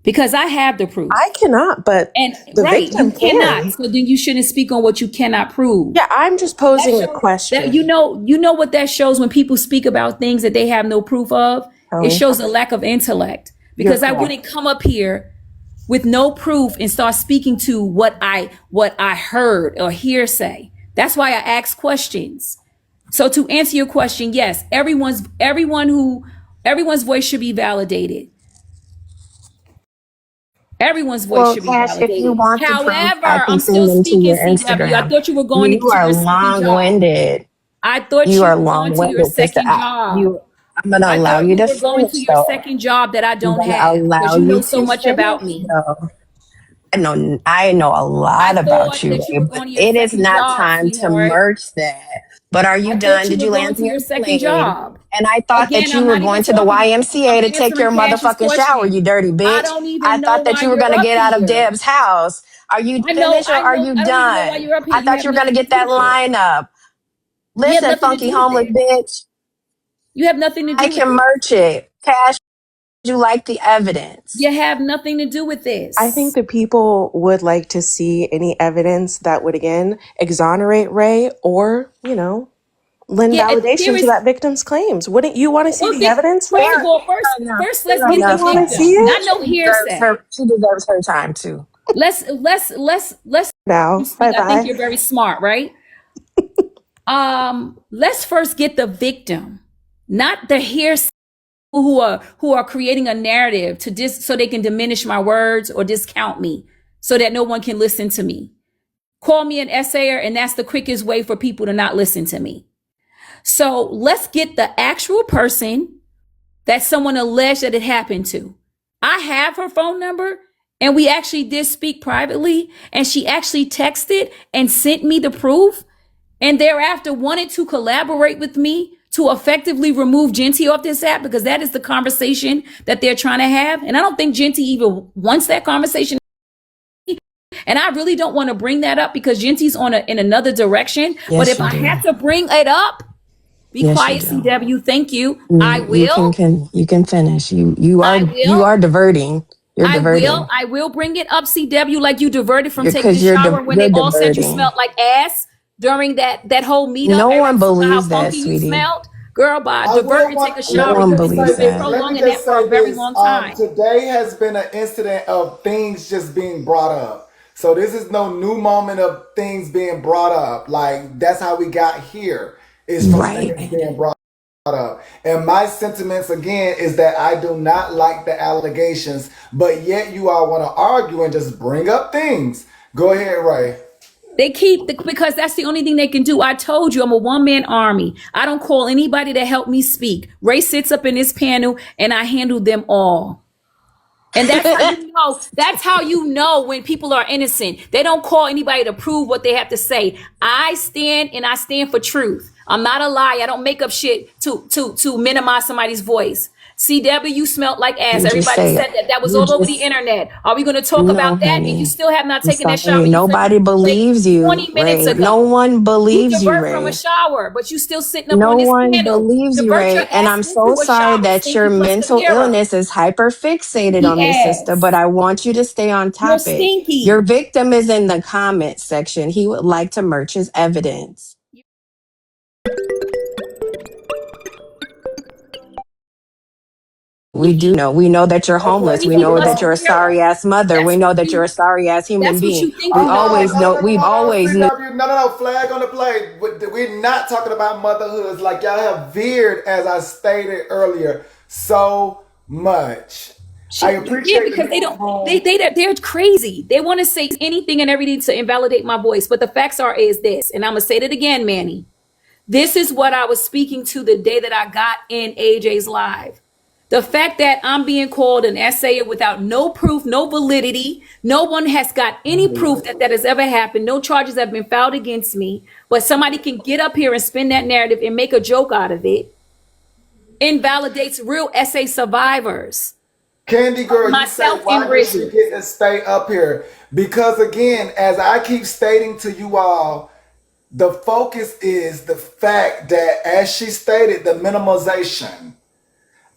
Speaker 2: Because I have the proof.
Speaker 14: I cannot, but
Speaker 2: And
Speaker 14: the
Speaker 2: right, you
Speaker 14: victim
Speaker 2: cannot.
Speaker 14: can.
Speaker 2: So then you shouldn't speak on what you cannot prove.
Speaker 14: Yeah, I'm just
Speaker 2: That
Speaker 14: posing a
Speaker 2: shows that
Speaker 14: question.
Speaker 2: you know what that shows when people speak about things that they have no proof of.
Speaker 14: Tell
Speaker 2: It
Speaker 14: me.
Speaker 2: shows a lack of intellect.
Speaker 14: You're
Speaker 2: Because I
Speaker 14: correct.
Speaker 2: wouldn't come up here with no proof and start speaking to what I heard or hearsay. That's why I ask questions. So to answer your question, yes, everyone's voice should be validated. Everyone's voice
Speaker 12: Well,
Speaker 2: should be
Speaker 12: Cash, if you
Speaker 2: validated.
Speaker 12: want the proof,
Speaker 2: However,
Speaker 12: I can
Speaker 2: I'm
Speaker 12: send
Speaker 2: still
Speaker 12: them to
Speaker 2: speaking
Speaker 12: your
Speaker 2: CW. I
Speaker 12: Instagram.
Speaker 2: thought you were going
Speaker 12: You
Speaker 2: to
Speaker 12: are
Speaker 2: your second job.
Speaker 12: long-winded.
Speaker 2: I thought
Speaker 12: You
Speaker 2: you
Speaker 12: are
Speaker 2: were going to your
Speaker 12: long-winded, sister.
Speaker 2: second job.
Speaker 12: I'm gonna
Speaker 2: I
Speaker 12: allow
Speaker 2: thought
Speaker 12: you
Speaker 2: you
Speaker 12: to
Speaker 2: were going to
Speaker 12: finish,
Speaker 2: your
Speaker 12: though.
Speaker 2: second job that I
Speaker 12: I'm
Speaker 2: don't
Speaker 12: gonna
Speaker 2: have because
Speaker 12: allow
Speaker 2: you know
Speaker 12: you
Speaker 2: so
Speaker 12: to
Speaker 2: much about
Speaker 12: finish,
Speaker 2: me.
Speaker 12: though. I know a
Speaker 2: I
Speaker 12: lot about
Speaker 2: thought
Speaker 12: you,
Speaker 2: that you
Speaker 12: Ray,
Speaker 2: were
Speaker 12: but
Speaker 2: going to your
Speaker 12: it is
Speaker 2: second
Speaker 12: not
Speaker 2: job,
Speaker 12: time to
Speaker 2: sweetheart.
Speaker 12: merge that. But are you
Speaker 2: I thought
Speaker 12: done?
Speaker 2: you
Speaker 12: Did
Speaker 2: were
Speaker 12: you
Speaker 2: going
Speaker 12: land
Speaker 2: to your
Speaker 12: your
Speaker 2: second
Speaker 12: plane?
Speaker 2: job.
Speaker 12: And I thought that
Speaker 2: Again,
Speaker 12: you
Speaker 2: I'm
Speaker 12: were
Speaker 2: not even
Speaker 12: going to the
Speaker 2: talking. I'm
Speaker 12: YMCA to take
Speaker 2: answering
Speaker 12: your
Speaker 2: Cash's
Speaker 12: motherfucking shower, you
Speaker 2: question.
Speaker 12: dirty
Speaker 2: I
Speaker 12: bitch.
Speaker 2: don't
Speaker 12: I
Speaker 2: even know
Speaker 12: thought that
Speaker 2: why
Speaker 12: you were
Speaker 2: you're
Speaker 12: gonna
Speaker 2: up
Speaker 12: get out of
Speaker 2: here.
Speaker 12: Deb's house. Are you finished or are you
Speaker 2: I don't even know why
Speaker 12: done?
Speaker 2: you're up here.
Speaker 12: I
Speaker 2: You
Speaker 12: thought
Speaker 2: have
Speaker 12: you were gonna
Speaker 2: nothing to
Speaker 12: get
Speaker 2: do
Speaker 12: that
Speaker 2: with this.
Speaker 12: lineup.
Speaker 2: You have
Speaker 12: Listen,
Speaker 2: nothing to
Speaker 12: funky
Speaker 2: do with
Speaker 12: homeless
Speaker 2: this.
Speaker 12: bitch.
Speaker 2: You have nothing to
Speaker 12: I
Speaker 2: do with
Speaker 12: can
Speaker 2: this.
Speaker 12: merch it. Cash, you like the evidence.
Speaker 2: You have nothing to do with
Speaker 14: I think
Speaker 2: this.
Speaker 14: the people would like to see any evidence that would, again, exonerate Ray or, lend
Speaker 2: Yeah, there
Speaker 14: validation to
Speaker 2: is.
Speaker 14: that victim's claims. Wouldn't you want to see
Speaker 2: Well,
Speaker 14: the evidence, Ray?
Speaker 2: first of all,
Speaker 12: Fair enough.
Speaker 2: let's
Speaker 12: Fair
Speaker 2: get
Speaker 14: Wouldn't
Speaker 2: the
Speaker 14: you
Speaker 12: enough,
Speaker 14: want to see
Speaker 2: victim.
Speaker 12: Cash.
Speaker 2: Not
Speaker 14: it?
Speaker 2: no hearsay.
Speaker 12: She deserves her time too.
Speaker 2: Let's you
Speaker 14: Now,
Speaker 2: speak. I think
Speaker 14: bye-bye.
Speaker 2: you're very smart, right? Let's first get the victim, not the hearsay who are creating a narrative so they can diminish my words or discount me so that no one can listen to me. Call me an essayer, and that's the quickest way for people to not listen to me. So let's get the actual person that someone alleged that it happened to. I have her phone number, and we actually did speak privately, and she actually texted and sent me the proof, and thereafter wanted to collaborate with me to effectively remove Genty off this app because that is the conversation that they're trying to have. And I don't think Genty even wants that conversation. And I really don't want to bring that up because Genty's in another direction. But
Speaker 12: Yes,
Speaker 2: if
Speaker 12: you
Speaker 2: I
Speaker 12: do.
Speaker 2: had to bring it up, be
Speaker 12: Yes, you
Speaker 2: quiet,
Speaker 12: do.
Speaker 2: CW. Thank you. I
Speaker 12: You
Speaker 2: will.
Speaker 12: you can finish.
Speaker 2: I
Speaker 12: You
Speaker 2: will.
Speaker 12: are diverting. You're
Speaker 2: I will.
Speaker 12: diverting.
Speaker 2: I will bring it up, CW, like you diverted from taking a
Speaker 12: Because
Speaker 2: shower when
Speaker 12: you're
Speaker 2: they all said you
Speaker 12: diverting.
Speaker 2: smelled like ass. during that whole meetup?
Speaker 12: No one
Speaker 2: Everybody was talking about
Speaker 12: believes
Speaker 2: how
Speaker 12: that,
Speaker 2: funky you
Speaker 12: sweetie.
Speaker 2: smelled. Girl, bye.
Speaker 5: I
Speaker 2: Divert
Speaker 5: will
Speaker 2: and take a
Speaker 5: want.
Speaker 12: No
Speaker 2: shower
Speaker 5: Let me
Speaker 12: one
Speaker 2: because
Speaker 5: just
Speaker 12: believes
Speaker 5: say
Speaker 2: you've been
Speaker 5: this.
Speaker 12: that.
Speaker 5: Let me
Speaker 2: prolonging that
Speaker 5: just
Speaker 2: for
Speaker 5: say
Speaker 2: a very
Speaker 5: this.
Speaker 2: long time.
Speaker 5: Today has been an incident of things just being brought up. So this is no new moment of things being brought up. Like that's how we got here. Is from
Speaker 12: Right.
Speaker 5: things being brought up. And my sentiments again is that I do not like the allegations, but yet you all want to argue and just bring up things. Go ahead, Ray.
Speaker 2: They keep because that's the only thing they can do. I told you I'm a one-man army. I don't call anybody to help me speak. Ray sits up in this panel and I handle them all. And that's how you know. That's how you know when people are innocent. They don't call anybody to prove what they have to say. I stand for truth. I'm not a liar. I don't make up shit to minimize somebody's voice. CW smelled like ass.
Speaker 12: You just
Speaker 2: Everybody
Speaker 12: say
Speaker 2: said
Speaker 12: it.
Speaker 2: that. That was
Speaker 12: You
Speaker 2: all over the
Speaker 12: just
Speaker 2: internet. Are we going to talk
Speaker 12: no,
Speaker 2: about that? And you
Speaker 12: honey.
Speaker 2: still have not
Speaker 12: I'm
Speaker 2: taken that shower.
Speaker 12: sorry.
Speaker 2: You said
Speaker 12: Nobody
Speaker 2: you took
Speaker 12: believes you,
Speaker 2: 20 minutes
Speaker 12: Ray. No
Speaker 2: ago.
Speaker 12: one
Speaker 2: You
Speaker 12: believes you,
Speaker 2: divert from a
Speaker 12: Ray.
Speaker 2: shower, but you still sitting up
Speaker 12: No
Speaker 2: on this
Speaker 12: one
Speaker 2: panel.
Speaker 12: believes you,
Speaker 2: Divert your
Speaker 12: Ray. And
Speaker 2: ass
Speaker 12: I'm so
Speaker 2: into a
Speaker 12: sorry
Speaker 2: shower.
Speaker 12: that
Speaker 2: Stinky
Speaker 12: your
Speaker 2: plus the
Speaker 12: mental
Speaker 2: mirror.
Speaker 12: illness is hyper fixated on
Speaker 2: Stinky
Speaker 12: me, sister. But
Speaker 2: ass.
Speaker 12: I want you to stay on
Speaker 2: You're
Speaker 12: topic. Your
Speaker 2: stinky.
Speaker 12: victim is in the comments section. He would like to merch his evidence. We do know. We know that you're
Speaker 5: Okay,
Speaker 12: homeless. We
Speaker 2: Stinky
Speaker 5: so
Speaker 12: know
Speaker 2: plus
Speaker 12: that
Speaker 2: the
Speaker 12: you're a
Speaker 5: no.
Speaker 2: mirror.
Speaker 12: sorry ass mother. We
Speaker 2: That's
Speaker 12: know
Speaker 2: what
Speaker 12: that you're a
Speaker 2: you.
Speaker 12: sorry ass human
Speaker 2: That's what
Speaker 12: being.
Speaker 2: you think
Speaker 12: We
Speaker 2: you are.
Speaker 12: always know. We've always knew.
Speaker 5: No. Flag on the play. We're not talking about motherhoods like y'all have veered, as I stated earlier, so much. I
Speaker 2: Yeah,
Speaker 5: appreciate the
Speaker 2: because they don't.
Speaker 5: newsroom.
Speaker 2: They're crazy. They want to say anything and everything to invalidate my voice. But the facts are is this, and I'm gonna say it again, Manny. This is what I was speaking to the day that I got in AJ's live. The fact that I'm being called an essayer without no proof, no validity, no one has got any proof that that has ever happened. No charges have been filed against me, but somebody can get up here and spin that narrative and make a joke out of it. Invalidates real essay survivors,
Speaker 5: Candy
Speaker 2: like
Speaker 5: girl, you say,
Speaker 2: myself
Speaker 5: why
Speaker 2: and
Speaker 5: does she
Speaker 2: Rizzy.
Speaker 5: get to stay up here? Because again, as I keep stating to you all, the focus is the fact that, as she stated, the minimization.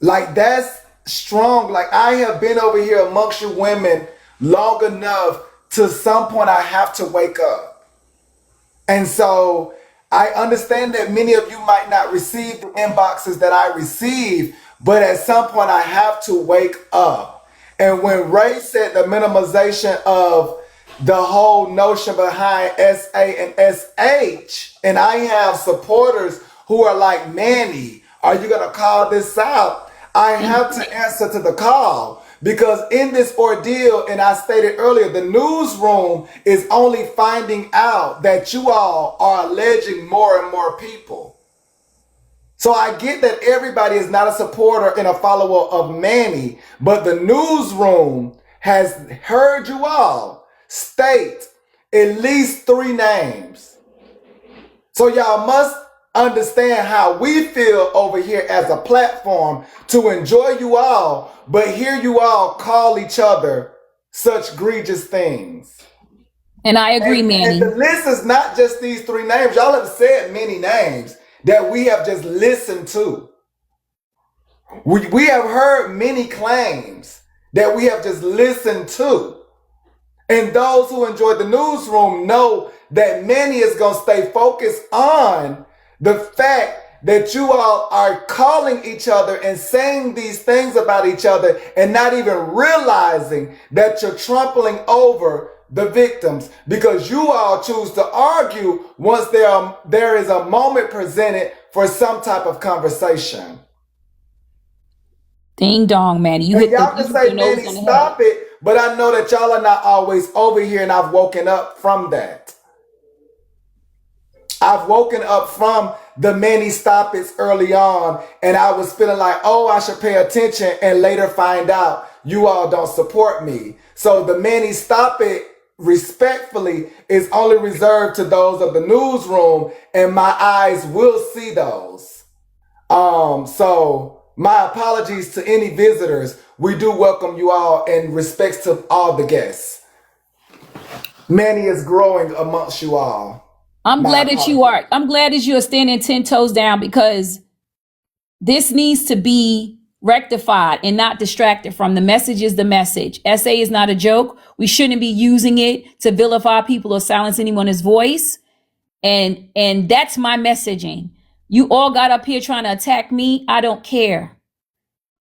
Speaker 5: Like that's strong. Like I have been over here amongst you women long enough to some point I have to wake up. And so I understand that many of you might not receive the inboxes that I receive, but at some point I have to wake up. And when Ray said the minimization of the whole notion behind SA and SH, and I have supporters who are like, Manny, are you going to call this out? I have to answer to the call. Because in this ordeal, and I stated earlier, the newsroom is only finding out that you all are alleging more and more people. So I get that everybody is not a supporter and a follower of Manny, but the newsroom has heard you all state at least 3 names. So y'all must understand how we feel over here as a platform to enjoy you all, but hear you all call each other such egregious things.
Speaker 2: And I agree,
Speaker 5: And the
Speaker 2: Manny.
Speaker 5: list is not just these 3 names. Y'all have said many names that we have just listened to. We have heard many claims that we have just listened to. And those who enjoy the newsroom know that Manny is going to stay focused on the fact that you all are calling each other and saying these things about each other and not even realizing that you're trampling over the victims because you all choose to argue once there is a moment presented for some type of conversation.
Speaker 2: Ding dong, Manny.
Speaker 5: And y'all
Speaker 2: You
Speaker 5: can
Speaker 2: hit
Speaker 5: say,
Speaker 2: the nose
Speaker 5: Manny,
Speaker 2: on the head.
Speaker 5: stop it, but I know that y'all are not always over here and I've woken up from that. I've woken up from the many stop it's early on, and I was feeling like, oh, I should pay attention, and later find out you all don't support me. So the many stop it respectfully is only reserved to those of the newsroom, and my eyes will see those. So my apologies to any visitors. We do welcome you all and respects to all the guests. Manny is growing amongst you all.
Speaker 2: I'm
Speaker 5: My
Speaker 2: glad that you
Speaker 5: apologies.
Speaker 2: are. I'm glad that you are standing 10 toes down because this needs to be rectified and not distracted from the message is the message. SA is not a joke. We shouldn't be using it to vilify people or silence anyone's voice. And that's my messaging. You all got up here trying to attack me. I don't care.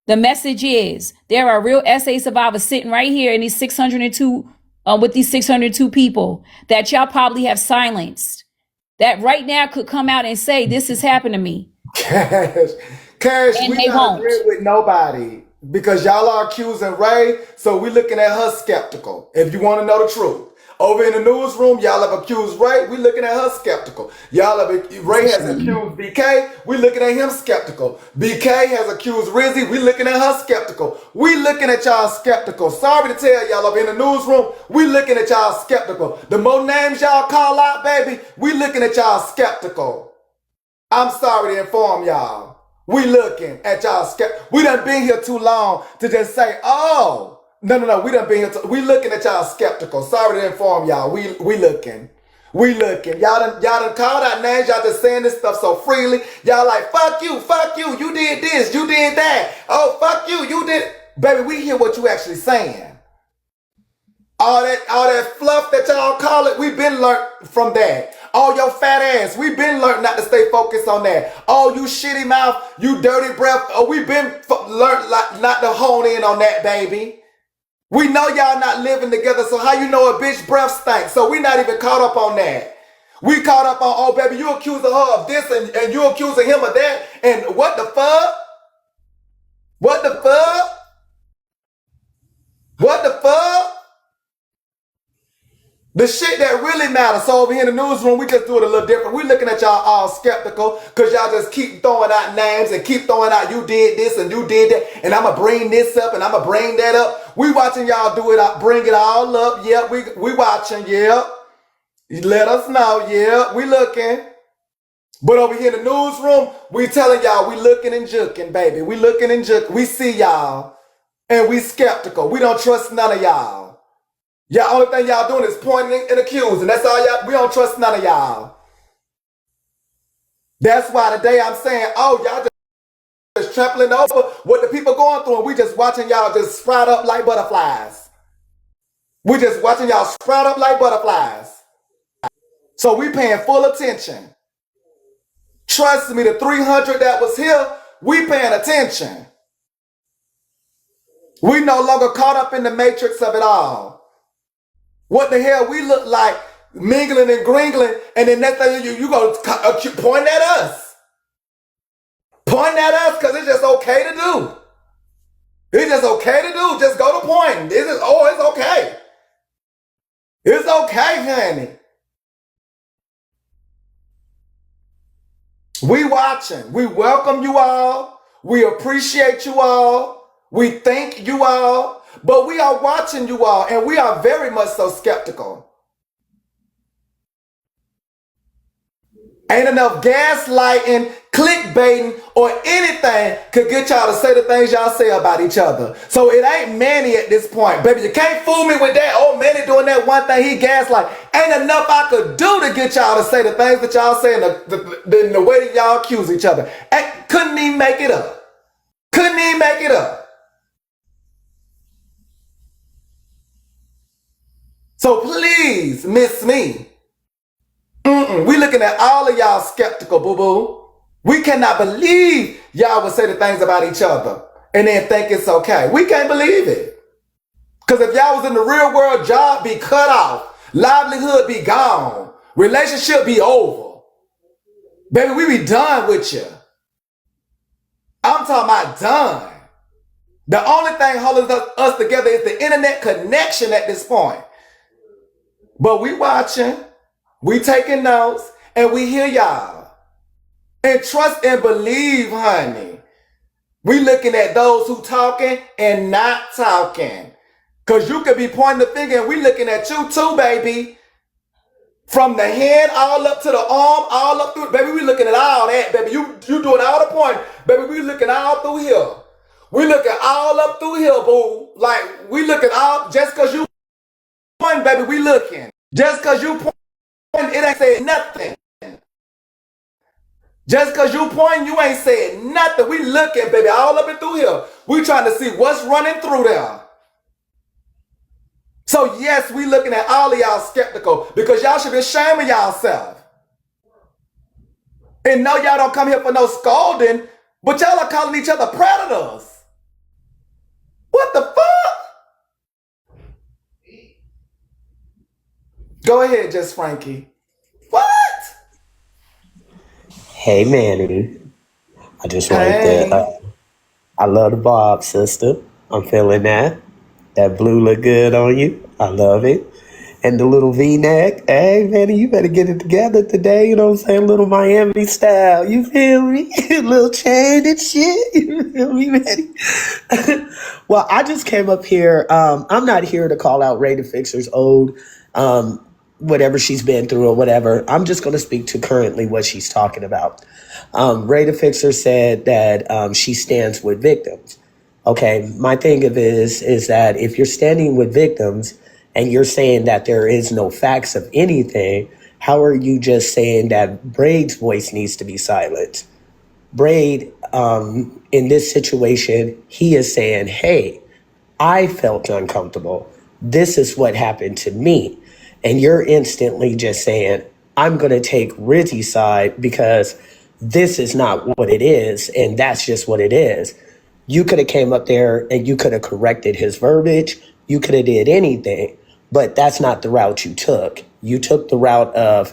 Speaker 2: The message is there are real SA survivors sitting right here in these 602 with these 602 people that y'all probably have silenced that right now could come out and say this has happened to me.
Speaker 5: Cash,
Speaker 2: And
Speaker 5: we
Speaker 2: they
Speaker 5: not
Speaker 2: won't.
Speaker 5: agreeing with nobody because y'all are accusing Ray, so we looking at her skeptical. If you want to know the truth, over in the newsroom, y'all have accused Ray. We looking at her skeptical. Y'all have Ray has accused BK. We looking at him skeptical. BK has accused Rizzy. We looking at her skeptical. We looking at y'all skeptical. Sorry to tell y'all, over in the newsroom, we looking at y'all skeptical. The more names y'all call out, baby, we looking at y'all skeptical. I'm sorry to inform y'all. We looking at y'all. We done been here too long to just say, oh, no. We done been here. We looking at y'all skeptical. Sorry to inform y'all. We looking. We looking. Y'all done called out names. Y'all just saying this stuff so freely. Y'all like, fuck you. You did this. You did that. Oh, fuck you. You did. Baby, we hear what you actually saying. All that fluff that y'all call it, we've been learned from that. Oh, your fat ass, we've been learned not to stay focused on that. Oh, you shitty mouth, you dirty breath. Oh, we've been learned not to hone in on that, baby. We know y'all not living together, so how you know a bitch breath stinks? So we not even caught up on that. We caught up on, oh, baby, you accusing her of this and you accusing him of that. And what the fuck? What the fuck? What the fuck? The shit that really matters. So over here in the newsroom, we just do it a little different. We looking at y'all all skeptical because y'all just keep throwing out names and keep throwing out you did this and you did that. And I'm going to bring this up and I'm going to bring that up. We watching y'all do it, bring it all up. Yeah, we watching. Yeah. Let us know. Yeah, we looking. But over here in the newsroom, we telling y'all we looking and juking, baby. We looking and juking. We see y'all and we skeptical. We don't trust none of y'all. Y'all only thing y'all doing is pointing and accusing. That's all y'all. We don't trust none of y'all. That's why today I'm saying, oh, y'all just trampling over what the people going through, and we just watching y'all just sprout up like butterflies. We just watching y'all sprout up like butterflies. So we paying full attention. Trust me, the 300 that was here, we paying attention. We no longer caught up in the matrix of it all. What the hell we look like mingling and gringling, and then next thing you go point at us. Point at us because it's just okay to do. It's just okay to do. Just go to pointing. It's okay. It's okay, honey. We watching. We welcome you all. We appreciate you all. We thank you all. But we are watching you all, and we are very much so skeptical. Ain't enough gaslighting, clickbaiting, or anything could get y'all to say the things y'all say about each other. So it ain't Manny at this point. Baby, you can't fool me with that. Oh, Manny doing that one thing, he gaslight. Ain't enough I could do to get y'all to say the things that y'all say in the way that y'all accuse each other. Couldn't even make it up. Couldn't even make it up. So please, miss me. We looking at all of y'all skeptical, boo-boo. We cannot believe y'all would say the things about each other and then think it's okay. We can't believe it. Because if y'all was in the real world, job be cut off. Livelihood be gone. Relationship be over. Baby, we be done with you. I'm talking about done. The only thing holding us together is the internet connection at this point. But we watching. We taking notes and we hear y'all. And trust and believe, honey. We looking at those who talking and not talking. Because you could be pointing the finger and we looking at you too, baby. From the hand all up to the arm, all up through. Baby, we looking at all that, baby. You doing all the pointing. Baby, we looking all through here. We looking all up through here, boo. Like, we looking all, just because you pointing, baby, we looking. Just because you pointing. It ain't saying nothing. Just because you pointing, you ain't saying nothing. We looking, baby, all up and through here. We trying to see what's running through there. So yes, we looking at all of y'all skeptical because y'all should be ashamed of y'allself. And no, y'all don't come here for no scolding, but y'all are calling each other predators. What the fuck? Go ahead, Just Frankie. What?
Speaker 15: Hey, Manny. I just wanted to.
Speaker 5: Hey.
Speaker 15: I love the bob, sister. I'm feeling that. That blue look good on you. I love it. And the little V-neck. Hey, Manny, you better get it together today. You know what I'm saying? Little Miami style. You feel me? Little chain and shit. You feel me, Manny? Well, I just came up here. I'm not here to call out Ray the Fixer's old, whatever she's been through or whatever. I'm just going to speak to currently what she's talking about. Ray the Fixer said that she stands with victims. Okay, my thing of is that if you're standing with victims and you're saying that there is no facts of anything, how are you just saying that Braid's voice needs to be silenced? Braid, in this situation, he is saying, hey, I felt uncomfortable. This is what happened to me. And you're instantly just saying, I'm going to take Rizzy's side because this is not what it is. And that's just what it is. You could have came up there and you could have corrected his verbiage. You could have did anything, but that's not the route you took. You took the route of,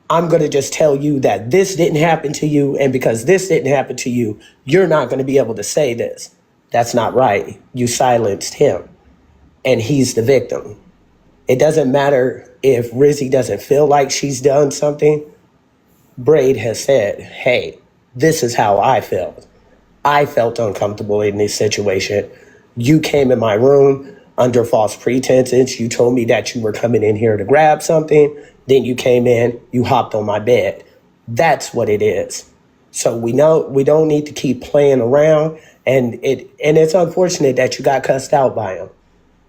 Speaker 15: I'm going to just tell you that this didn't happen to you. And because this didn't happen to you, you're not going to be able to say this. That's not right. You silenced him and he's the victim. It doesn't matter if Rizzy doesn't feel like she's done something. Braid has said, hey, this is how I felt. I felt uncomfortable in this situation. You came in my room under false pretenses. You told me that you were coming in here to grab something. Then you came in, you hopped on my bed. That's what it is. So we know we don't need to keep playing around. And it's unfortunate that you got cussed out by him.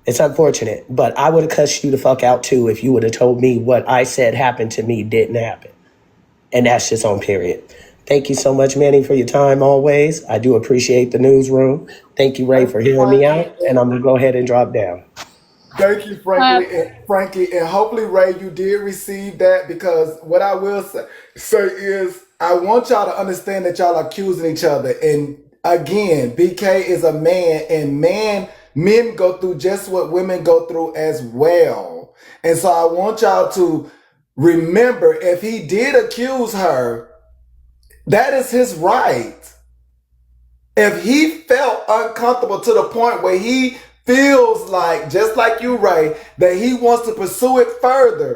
Speaker 15: It's unfortunate, but I would have cussed you the fuck out too if you would have told me what I said happened to me didn't happen. And that's just on period. Thank you so much, Manny, for your time always. I do appreciate the newsroom. Thank you, Ray, for hearing me out. And I'm going to go ahead and drop down.
Speaker 5: Thank you, Frankie, and hopefully, Ray, you did receive that, because what I will say is I want y'all to understand that y'all are accusing each other. And again, BK is a man, and men go through just what women go through as well. And so I want y'all to remember, if he did accuse her, that is his right. If he felt uncomfortable to the point where he feels like, just like you, Ray, that he wants to pursue it further,